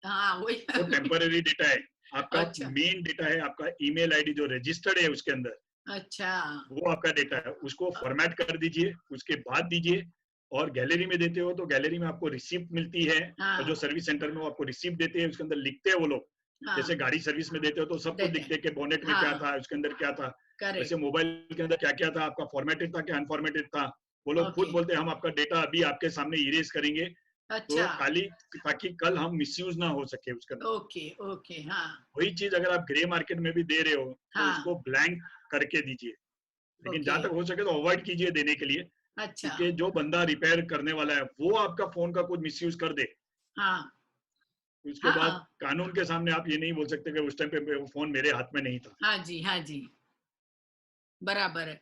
हाँ वो वही। टेम्पररी डेटा है। आपका अच्छा। मेन डेटा है आपका ईमेल आईडी जो रजिस्टर्ड है उसके अंदर, अच्छा। वो आपका डेटा है। उसको फॉर्मेट कर दीजिए, उसके बाद दीजिए। और गैलरी में देते हो तो गैलरी में आपको रिसिप्ट मिलती है, और जो हाँ सर्विस सेंटर में वो आपको रिसिप्ट देते हैं, उसके अंदर लिखते हैं वो लोग। जैसे हाँ गाड़ी सर्विस में देते हो तो सब कुछ देते हैं। लिखते हैं कि बोनेट में क्या हाँ था, उसके अंदर क्या था। वैसे करेक्ट। मोबाइल के अंदर क्या क्या था, आपका फॉर्मेटेड था क्या अनफॉर्मेटेड था। वो लोग खुद ओके। बोलते हैं हम आपका डेटा अभी आपके सामने इरेज करेंगे, तो अच्छा। खाली ताकि कल हम मिसयूज ना हो सके उसके अंदर। Okay okay. हाँ वही चीज अगर आप ग्रे मार्केट में भी दे रहे हो तो हाँ। उसको ब्लैंक करके दीजिए। लेकिन ओके। जहां तक हो सके तो अवॉइड कीजिए देने के लिए, अच्छा। क्योंकि जो बंदा रिपेयर करने वाला है वो आपका फोन का कुछ मिसयूज कर दे, हाँ उसके बाद हाँ कानून के सामने आप ये नहीं बोल सकते कि उस टाइम पे वो फोन मेरे हाथ में नहीं था। हाँ जी, हाँ जी, बराबर है।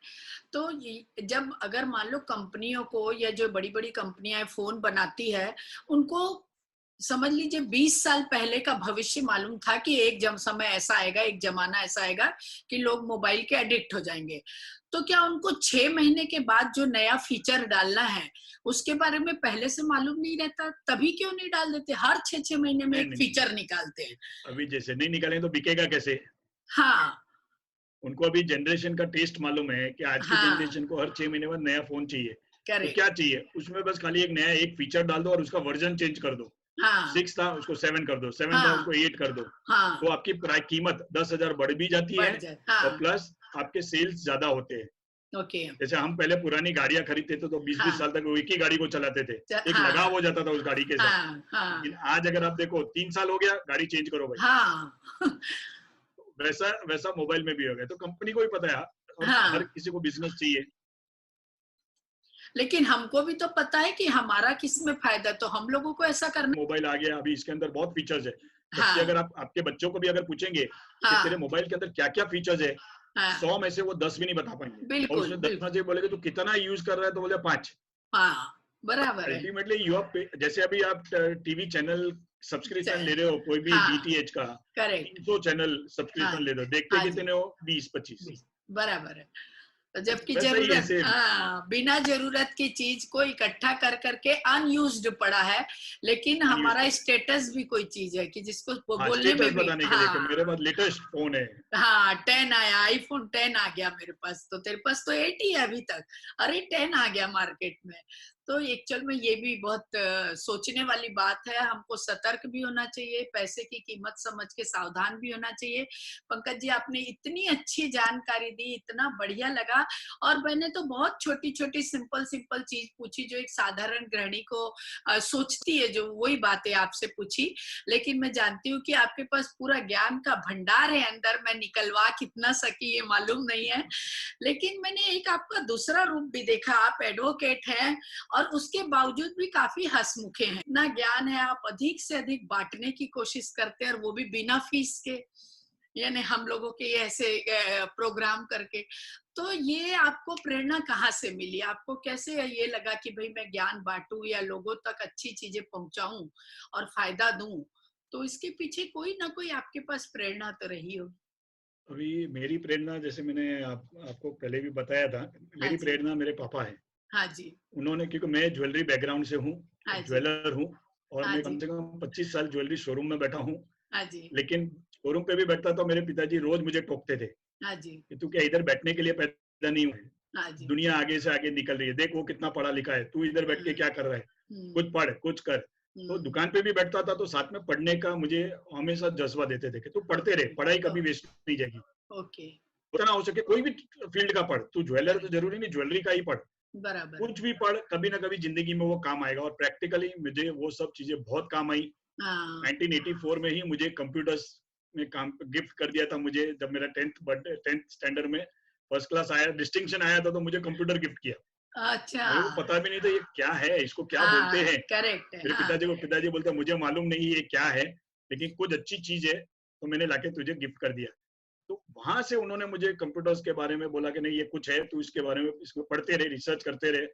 तो ये जब अगर मान लो कंपनियों को, या जो बड़ी बड़ी कंपनियां फोन बनाती है, उनको समझ लीजिए 20 साल पहले का भविष्य मालूम था कि एक जम समय ऐसा आएगा, एक जमाना ऐसा आएगा कि लोग मोबाइल के एडिक्ट हो जाएंगे। तो क्या उनको 6 महीने के बाद जो नया फीचर डालना है उसके बारे में पहले से मालूम नहीं रहता? तभी क्यों नहीं डाल देते? हर 6 6 महीने में नहीं एक नहीं नहीं, फीचर निकालते हैं। अभी जैसे नहीं निकालें तो बिकेगा कैसे? हाँ उनको अभी जनरेशन का टेस्ट मालूम है कि आज की हाँ जनरेशन को हर 6 महीने बाद नया फोन चाहिए। तो करेक्ट। क्या चाहिए उसमें, बस खाली एक नया एक फीचर डाल दो और उसका वर्जन चेंज कर दो। हाँ 6 था उसको 7 कर दो, 7 था हाँ उसको 8 कर दो। हाँ तो आपकी कीमत 10,000 बढ़ भी जाती है, बढ़ जाए। और हाँ। प्लस आपके सेल्स ज्यादा होते हैं। ओके। जैसे हम पहले पुरानी गाड़ियां खरीदते थे तो 20-20 हाँ साल तक वो एक ही गाड़ी को चलाते थे, एक हाँ लगाव हो जाता था उस गाड़ी के साथ। हाँ हाँ लेकिन आज अगर आप देखो 3 साल हो गया, गाड़ी चेंज करो भाई। हाँ वैसा वैसा मोबाइल में भी हो गया। तो कंपनी को भी पता है, और हर हाँ। किसी को बिजनेस चाहिए। लेकिन हमको भी तो पता है कि हमारा किसमें फायदा, तो हम लोगों को ऐसा करना। मोबाइल आ गया, अभी इसके अंदर बहुत फीचर्स है। बच्चे, हाँ अगर आप आपके बच्चों को भी अगर पूछेंगे कि तेरे हाँ मोबाइल के अंदर क्या क्या फीचर्स है, हाँ 100 में से वो 10 भी नहीं बता पाएंगे। और बिल्कुल उसमें 10 में बिल्कुल। से बोलेगे तो कितना यूज कर रहा है, तो बोले 5। हाँ बराबर है। अल्टीमेटली यू आर, जैसे अभी आप टीवी चैनल सब्सक्रिप्शन ले रहे हो, कोई भी हाँ, डीटीएच का करेक्ट। 300 चैनल हाँ, सब्सक्रिप्शन ले रहे हो, देखते हाँ जी, कितने हो? 20-25। बराबर है। जबकि वैसा ही है जरूरत, सेम। हाँ, बिना जरूरत की चीज को इकट्ठा कर करके अनयूज्ड पड़ा है, लेकिन अनयूज्ड हमारा पड़ा स्टेटस भी कोई चीज है कि जिसको हाँ, बोलने में स्टेटस भी, बताने के लिए कि मेरे हाँ, पास लेटेस्ट फोन है। हाँ, 10 आया, आईफोन 10 आ गया मेरे पास, तो तेरे पास तो 8 ही है अभी तक। अरे 10 आ गया मार्केट में। तो एक्चुअल में ये भी बहुत सोचने वाली बात है। हमको सतर्क भी होना चाहिए, पैसे की कीमत समझ के सावधान भी होना चाहिए। पंकज जी, आपने इतनी अच्छी जानकारी दी, इतना बढ़िया लगा। और मैंने तो बहुत छोटी छोटी सिंपल सिंपल चीज पूछी जो एक साधारण गृहिणी को सोचती है, जो वही बातें आपसे पूछी। लेकिन मैं जानती हूँ कि आपके पास पूरा ज्ञान का भंडार है अंदर, मैं निकलवा कितना सकी ये मालूम नहीं है। लेकिन मैंने एक आपका दूसरा रूप भी देखा, आप एडवोकेट हैं और उसके बावजूद भी काफी हंसमुखे हैं। इतना ज्ञान है, आप अधिक से अधिक बांटने की कोशिश करते हैं, और वो भी बिना फीस के, यानी हम लोगों के ऐसे प्रोग्राम करके। तो ये आपको प्रेरणा कहाँ से मिली? आपको कैसे ये लगा कि भाई मैं ज्ञान बांटूं या लोगों तक अच्छी चीजें पहुंचाऊं और फायदा दूं? तो इसके पीछे कोई ना कोई आपके पास प्रेरणा तो रही होगी। अभी मेरी प्रेरणा, जैसे मैंने आपको पहले भी बताया था, हाँ मेरी जी, प्रेरणा मेरे पापा है। हाँ जी, उन्होंने, क्योंकि मैं ज्वेलरी बैकग्राउंड से हूँ, हाँ जी, ज्वेलर हूँ, और हाँ मैं जी, कम से कम 25 साल ज्वेलरी शोरूम में बैठा हूँ। हाँ जी, लेकिन शोरूम पे भी बैठता तो मेरे पिताजी रोज मुझे टोकते थे हाँ जी, कि तू क्या इधर बैठने के लिए पैदा नहीं हुआ है? हाँ जी, दुनिया आगे से आगे निकल रही है, देख वो कितना पढ़ा लिखा है, तू इधर बैठ के हाँ, क्या कर रहा है? कुछ हम्म, पढ़, कुछ कर। तो हम्म, दुकान पे भी बैठता था तो साथ में पढ़ने का मुझे हमेशा जज्बा देते थे कि तू पढ़ते रहे, ओके, पढ़ाई कभी वेस्ट नहीं जाएगी। ओके, जितना हो सके कोई भी फील्ड का पढ़, तू ज्वेलर तो करेक्ट, जरूरी नहीं ज्वेलरी का ही पढ़, बराबर है। कुछ भी पढ़, कभी ना कभी जिंदगी में वो काम आएगा। और प्रैक्टिकली मुझे वो सब चीजें बहुत काम आई। हाँ, 1984 में ही मुझे कंप्यूटर्स में काम गिफ्ट कर दिया था मुझे, जब मेरा 10th स्टैंडर्ड में फर्स्ट क्लास आया, डिस्टिंक्शन आया था, तो मुझे कंप्यूटर गिफ्ट किया। अच्छा, मेरे को पता भी नहीं था ये क्या है, इसको क्या बोलते हाँ, हैं। करेक्ट है, मेरे हाँ, पिताजी बोलते हैं मुझे मालूम नहीं ये क्या है, लेकिन कुछ अच्छी चीज है तो मैंने लाके तुझे गिफ्ट कर दिया। तो वहां से उन्होंने मुझे कंप्यूटर्स के बारे में बोला कि नहीं ये कुछ है, तू इसके बारे में इसमें पढ़ते रहे, रिसर्च करते रहे।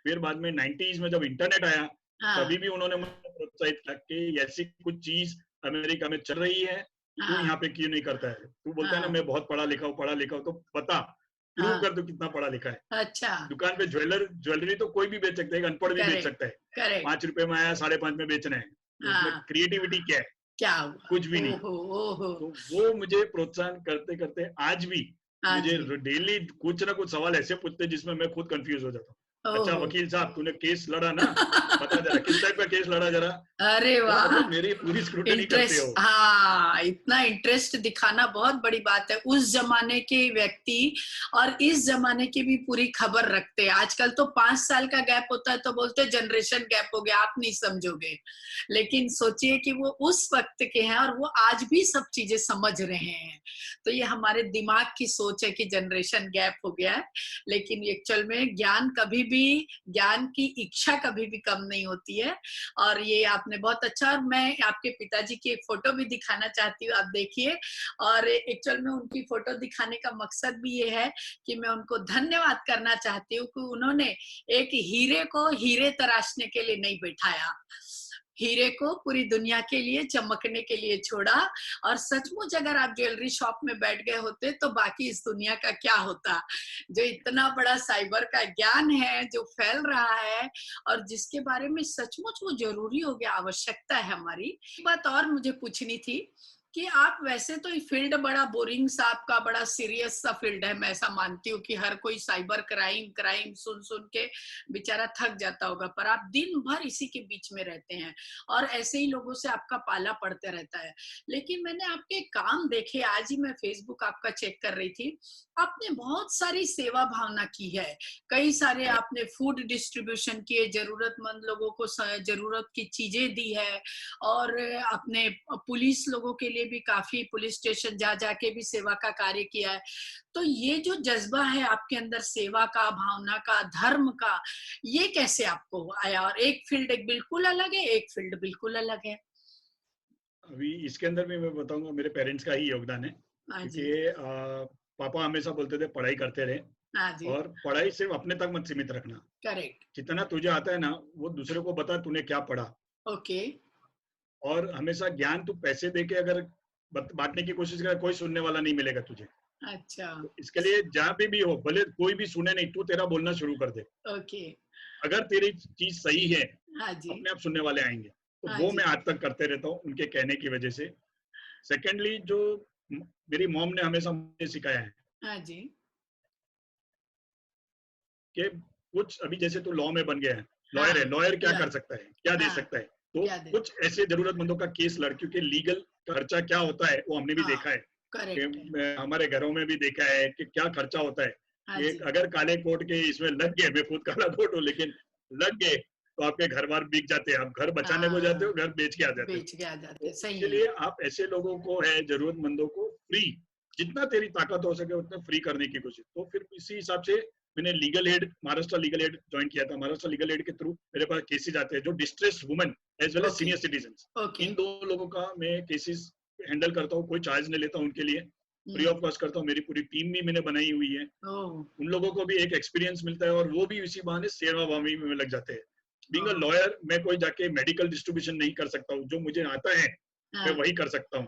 फिर बाद में 90s में जब इंटरनेट आया, हाँ, तभी भी उन्होंने मुझे प्रोत्साहित किया कि ऐसी कुछ चीज अमेरिका में चल रही है, तू हाँ, यहाँ पे क्यों नहीं करता है? तू बोलता है ना हाँ, मैं बहुत पढ़ा लिखा हूँ, तो बता, प्रूव हाँ, कर तू कितना पढ़ा लिखा है। अच्छा, दुकान पे ज्वेलरी तो कोई भी बेच सकता है, एक अनपढ़ भी बेच करेक्ट, सकता है। करेक्ट, 5 रुपए में आया, 5.5 में बेचना है, तो उसमें हाँ, क्रिएटिविटी क्या है? क्या हुआ? कुछ भी नहीं। ओहो, ओहो, तो वो मुझे प्रोत्साहन करते करते आज भी हाँ मुझे जी, डेली कुछ ना कुछ सवाल ऐसे पूछते हैं जिसमें मैं खुद कंफ्यूज हो जाता हूँ। अच्छा ओहो, वकील साहब, तूने केस लड़ा ना, बता जरा किस टाइप का केस लड़ा जरा। अरे तो वाह, मतलब मेरी पूरी स्क्रूटनी करते हो। इंटरेस्ट, हाँ, इतना इंटरेस्ट दिखाना बहुत बड़ी बात है। उस जमाने के व्यक्ति और इस जमाने की भी पूरी खबर रखते हैं। आजकल तो 5 साल का गैप होता है तो बोलते जनरेशन गैप हो गया, आप नहीं समझोगे। लेकिन सोचिए कि वो उस वक्त के हैं और वो आज भी सब चीजें समझ रहे हैं। तो ये हमारे दिमाग की सोच है कि जनरेशन गैप हो गया है। लेकिन एक्चुअल में ज्ञान कभी भी, ज्ञान की इच्छा कभी भी कम नहीं होती है। और ये आपने बहुत अच्छा, और मैं आपके पिताजी की एक फोटो भी दिखाना चाहती हूँ, आप देखिए। और एक्चुअल में उनकी फोटो दिखाने का मकसद भी ये है कि मैं उनको धन्यवाद करना चाहती हूँ कि उन्होंने एक हीरे को हीरे तराशने के लिए नहीं बैठाया, हीरे को पूरी दुनिया के लिए चमकने के लिए छोड़ा। और सचमुच अगर आप ज्वेलरी शॉप में बैठ गए होते तो बाकी इस दुनिया का क्या होता। जो इतना बड़ा साइबर का ज्ञान है जो फैल रहा है और जिसके बारे में सचमुच वो जरूरी हो गया, आवश्यकता है हमारी। एक बात और मुझे पूछनी थी कि आप वैसे तो ये फील्ड बड़ा बोरिंग सा, आपका बड़ा सीरियस सा फील्ड है। मैं ऐसा मानती हूँ कि हर कोई साइबर क्राइम क्राइम सुन सुन के बेचारा थक जाता होगा, पर आप दिन भर इसी के बीच में रहते हैं और ऐसे ही लोगों से आपका पाला पड़ते रहता है। लेकिन मैंने आपके काम देखे, आज ही मैं फेसबुक आपका चेक कर रही थी, आपने बहुत सारी सेवा भावना की है। कई सारे आपने फूड डिस्ट्रीब्यूशन किए, जरूरतमंद लोगों को जरूरत की चीजें दी है। और अपने पुलिस लोगों के लिए भी काफी पुलिस स्टेशन जा जाके भी सेवा का कार्य किया है। तो ये जो जज्बा है आपके अंदर सेवा का, भावना का, धर्म का, ये कैसे आपको आया? और एक फील्ड एक बिल्कुल अलग है, एक फील्ड बिल्कुल अलग है। अभी इसके अंदर भी मैं बताऊंगा मेरे पेरेंट्स का ही योगदान है, हाँ क्योंकि जी, पापा हमेशा बोलते थे पढ़ाई करते रहे, हाँ जी, और पढ़ाई सिर्फ अपने तक मत सीमित रखना। करेक्ट, जितना तुझे आता है ना वो दूसरे को बता तूने क्या पढ़ा। ओके, और हमेशा ज्ञान तू पैसे दे के अगर बांटने की कोशिश कर, कोई सुनने वाला नहीं मिलेगा तुझे। अच्छा, तो इसके लिए जहाँ पे भी हो, भले कोई भी सुने नहीं, तू तेरा बोलना शुरू कर दे। ओके, अगर तेरी चीज सही है हाँ जी, अपने आप सुनने वाले आएंगे। तो हाँ वो जी, मैं आज तक करते रहता हूँ उनके कहने की वजह से। सेकेंडली जो मेरी मॉम ने हमेशा मुझे सिखाया है हाँ जी, कि कुछ अभी जैसे तू लॉ में बन गया है, हाँ, लॉयर है, लॉयर क्या या, कर सकता है, क्या दे हाँ, सकता है। तो क्या दे, कुछ ऐसे जरूरतमंदों का केस लड़, क्योंकि लीगल खर्चा क्या होता है वो हमने भी हाँ, देखा है करेक्ट है, कि हमारे घरों में भी देखा है कि क्या खर्चा होता है। हाँ ये जी, अगर काले कोट के इसमें लग गए, मैं खुद काला कोट हूँ लेकिन लग गए, तो आपके घर बार बिक जाते हैं। आप घर बचाने को जाते हो, हाँ, घर बेच के आ जाते हो। बेच के आ जाते, तो सही है, इसीलिए आप ऐसे लोगों को है, जरूरतमंदों को फ्री, जितना तेरी ताकत हो सके उतना फ्री करने की कोशिश। तो फिर इसी हिसाब से मैंने legal aid, Maharashtra legal aid join किया था। महाराष्ट्र लीगल एड के थ्रू मेरे पास केसेस आते हैं जो distress women as well as okay, senior citizen, okay, इन दोनों लोगों का मैं केसेस हैंडल करता हूँ। कोई चार्ज नहीं लेता उनके लिए, फ्री ऑफ कॉस्ट करता हूँ। मेरी पूरी टीम भी मैंने बनाई हुई है। ओह, उन लोगों को भी एक एक्सपीरियंस मिलता है और वो भी इसी बहाने सेवा भावी में लग जाते हैं। बीइंग अ ओह, लॉयर मैं कोई जाके मेडिकल डिस्ट्रीब्यूशन नहीं कर सकता हूँ, जो मुझे आता है मैं हाँ, वही कर सकता हूँ।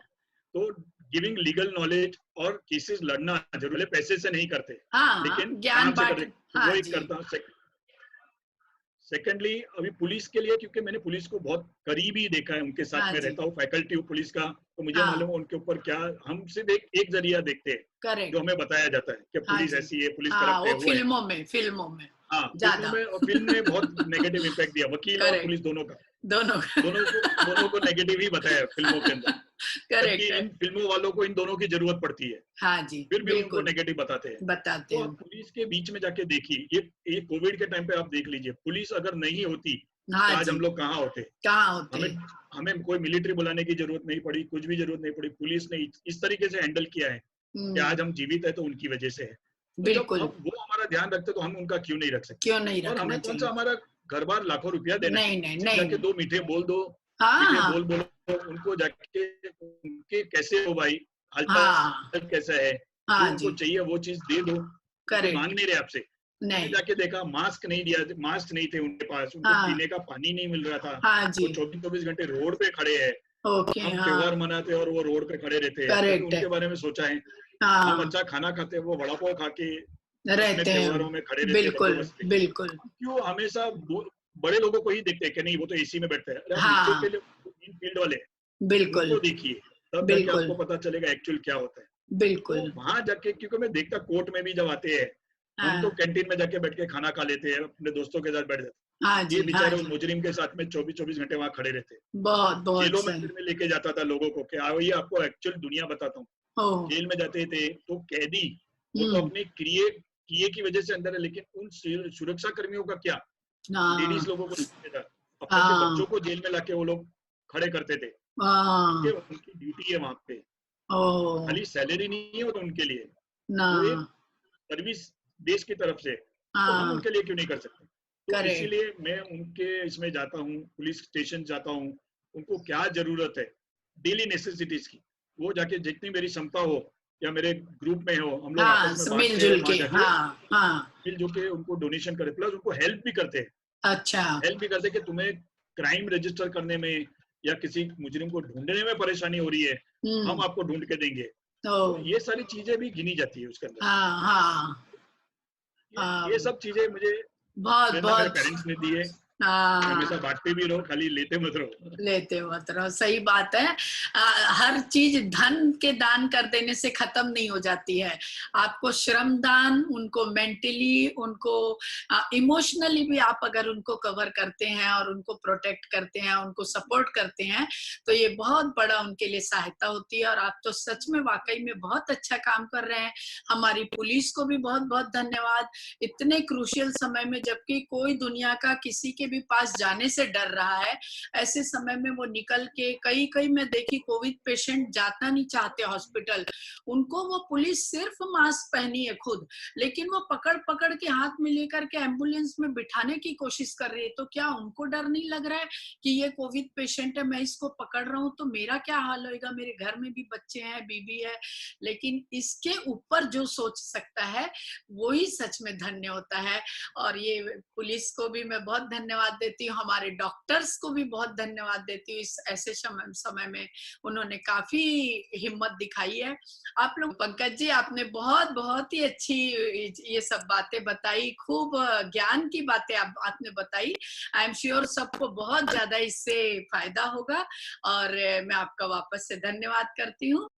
तो गिविंग लीगल नॉलेज और केसेस लड़ना जरूर है, पैसे से नहीं करते हाँ, लेकिन ज्ञान काम से बांट, करते, तो वो हाँ एक जी, करता हूँ। सेकेंडली अभी पुलिस के लिए, क्योंकि मैंने पुलिस को बहुत करीबी देखा है, उनके साथ हाँ में जी, रहता हूँ, फैकल्टी हूँ पुलिस का, तो मुझे मालूम हाँ, है उनके ऊपर क्या। हम सिर्फ एक जरिया देखते हैं जो करेक्ट, हमें बताया जाता है कि हाँ पुलिस जी, ऐसी है, पुलिस हाँ, करप्ट है, वो वो है। फिल्मों में हाँ, फिल्मों ज्यादा, में, और फिल्म ने बहुत नेगेटिव इम्पैक्ट दिया, वकील और करेक्ट, पुलिस दोनों का। दोनों, दोनों को नेगेटिव ही बताया है फिल्मों के अंदर, जबकि करेक्ट है, इन फिल्मों वालों को इन दोनों की जरूरत पड़ती है, हाँ जी, फिर भी उनको बिल्कुल, नेगेटिव बताते हैं। बताते तो हैं, आप पुलिस के बीच में जाके देखिए, ये कोविड के टाइम पे आप देख लीजिए, पुलिस अगर नहीं होती तो हाँ आज जी, हम लोग कहाँ होते। कहाँ होते हमें हैं, हमें कोई मिलिट्री बुलाने की जरूरत नहीं पड़ी, कुछ भी जरूरत नहीं पड़ी। पुलिस ने इस तरीके से हैंडल किया है कि आज हम जीवित है तो उनकी वजह से है। तो जब बिल्कुल, हम वो हमारा ध्यान रखते तो हम उनका क्यों नहीं रख सकते। क्यों नहीं और रखना हमें कौन सा चाहिए, हमारा घर बार लाखों रुपया देना है, नहीं नहीं सिर्फ नहीं जाके नहीं, दो मीठे बोल दो, हाँ मीठे हाँ बोल बोलो उनको जाके, उनके कैसे हो भाई, हाँ, हालचाल कैसा है, जो हाँ उनको जी, चाहिए वो चीज दे दो। वो कोई मांग करेक्ट, नहीं रहे आपसे। मैंने नहीं, जाके देखा, मास्क नहीं दिया, मास्क नहीं थे उनके पास, उनको हाँ, पीने का पानी नहीं मिल रहा था। हाँ वो जी, 24-24 घंटे रोड पे खड़े हैं। ओके, हम त्योहार हाँ, मनाते हैं और वो रोड पे खड़े रहते हैं। कभी करेक्ट है, उनके बारे में सोचा है। हम हाँ, अच्छा खाना खाते हैं, वो वड़ा पाव खा के अपने रहते त्योहारों में खड़े हैं, रहते हैं बिल्कुल, बंदोबस्त पे। बिल्कुल, हम क्यों हमेशा बड़े लोगों को ही देखते हैं कि नहीं वो तो एसी में बैठते हैं। अरे आप नीचे हाँ, के लिए इन फील्ड वाले हैं, बिल्कुल, उनको देखिए, तब जाके बिल्कुल, आपको पता चलेगा एक्चुअल क्या होता है। तो बिल्कुल, वहां जाके, क्योंकि मैं देखता कोर्ट में भी जब आते हैं, हम तो हाँ, कैंटीन में जाके बैठ के खाना खा लेते हैं, अपने दोस्तों के साथ बैठ जाते हाँ हैं। ये जी, हाँ बेचारे उस जी, मुजरिम के साथ में 24-24 घंटे वहां खड़े रहते हैं। बहुत बहुत जेलों में सही, फिर मैं लेके जाता था लोगों को कि आओ ये आपको एक्चुअल दुनिया बताता हूँ। ओ, जेल में जाते थे तो कैदी, वो तो हम्म, अपने किए की वजह से अंदर है, लेकिन उन सुरक्षा कर्मियों का क्या, हाँ, लेडीज लोगों को देखते था, अपने अपने हाँ, बच्चों को जेल में लाके वो लोग खड़े करते थे, क्योंकि हाँ, उनकी ड्यूटी है वहां पे। ओ, खाली सैलरी नहीं है वो तो उनके लिए, ना, वो एक सर्विस देश की तरफ से। तो हम हाँ, उनके लिए क्यों नहीं कर सकते। तो करेक्ट, इसीलिए मैं उनके इसमें जाता हूँ, पुलिस स्टेशन जाता हूँ, उनको क्या जरूरत है डेली नेसेसिटीज की, वो जाके जितनी मेरी क्षमता हो या मेरे ग्रुप में हो, हम लोग हाँ, आपस में बांटते हैं और मिलजुल वहां के, जाके हाँ, हाँ, मिलजुल के उनको डोनेशन करे, प्लस उनको हेल्प भी करते हैं। अच्छा, हेल्प भी करते हैं कि तुम्हें क्राइम रजिस्टर करने में या किसी मुजरिम को ढूंढने में परेशानी हो रही है, हम आपको ढूंढ के देंगे। तो, तो ये सारी चीजें भी गिनी जाती है उसके अंदर। हाँ, हाँ, ये सब चीजें मुझे बहुत प्रेरणा मेरे बहुत, पेरेंट्स ने दी है। हाँ, हमेशा बांटते भी रहो, खाली लेते मत रहो। लेते मत रहो, सही बात है। हर चीज धन के दान कर देने से खत्म नहीं हो जाती है। आपको श्रम दान, उनको मेंटली, उनको इमोशनली भी आप अगर उनको कवर करते हैं और उनको प्रोटेक्ट करते हैं, उनको सपोर्ट करते हैं, तो ये बहुत बड़ा उनके लिए सहायता होती है। और आप तो सच में वाकई में बहुत अच्छा काम कर रहे हैं। हमारी पुलिस को भी बहुत बहुत धन्यवाद, इतने क्रूशियल समय में, जबकि कोई दुनिया का किसी के के भी पास जाने से डर रहा है, ऐसे समय में वो निकल के कई मैं देखी कोविड पेशेंट जाना नहीं चाहते हॉस्पिटल, उनको वो पुलिस सिर्फ मास्क पहनी है खुद, लेकिन वो पकड़ के हाथ में लेकर के एम्बुलेंस में बिठाने की कोशिश कर रही है। तो क्या उनको डर नहीं लग रहा है कि ये कोविड पेशेंट है, मैं इसको पकड़ रहा हूं तो मेरा क्या हाल होगा, मेरे घर में भी बच्चे हैं, बीवी है। लेकिन इसके ऊपर जो सोच सकता है वही सच में धन्य होता है। और ये पुलिस को भी मैं बहुत धन्यवाद देती हूँ, हमारे डॉक्टर्स को भी बहुत धन्यवाद देती हूँ। इस ऐसे समय में उन्होंने काफी हिम्मत दिखाई है। आप लोग, पंकज जी, आपने बहुत ही अच्छी ये सब बातें बताई, खूब ज्ञान की बातें आपने बताई। आई एम श्योर सबको बहुत ज्यादा इससे फायदा होगा और मैं आपका वापस से धन्यवाद करती हूँ।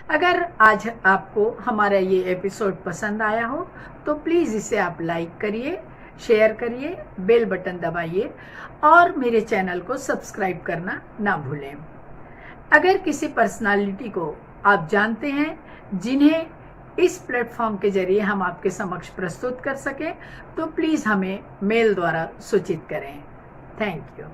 अगर आज आपको हमारा ये एपिसोड पसंद आया हो तो प्लीज़ इसे आप लाइक करिए, शेयर करिए, बेल बटन दबाइए और मेरे चैनल को सब्सक्राइब करना ना भूलें। अगर किसी पर्सनालिटी को आप जानते हैं जिन्हें इस प्लेटफॉर्म के जरिए हम आपके समक्ष प्रस्तुत कर सकें तो प्लीज़ हमें मेल द्वारा सूचित करें। Thank you.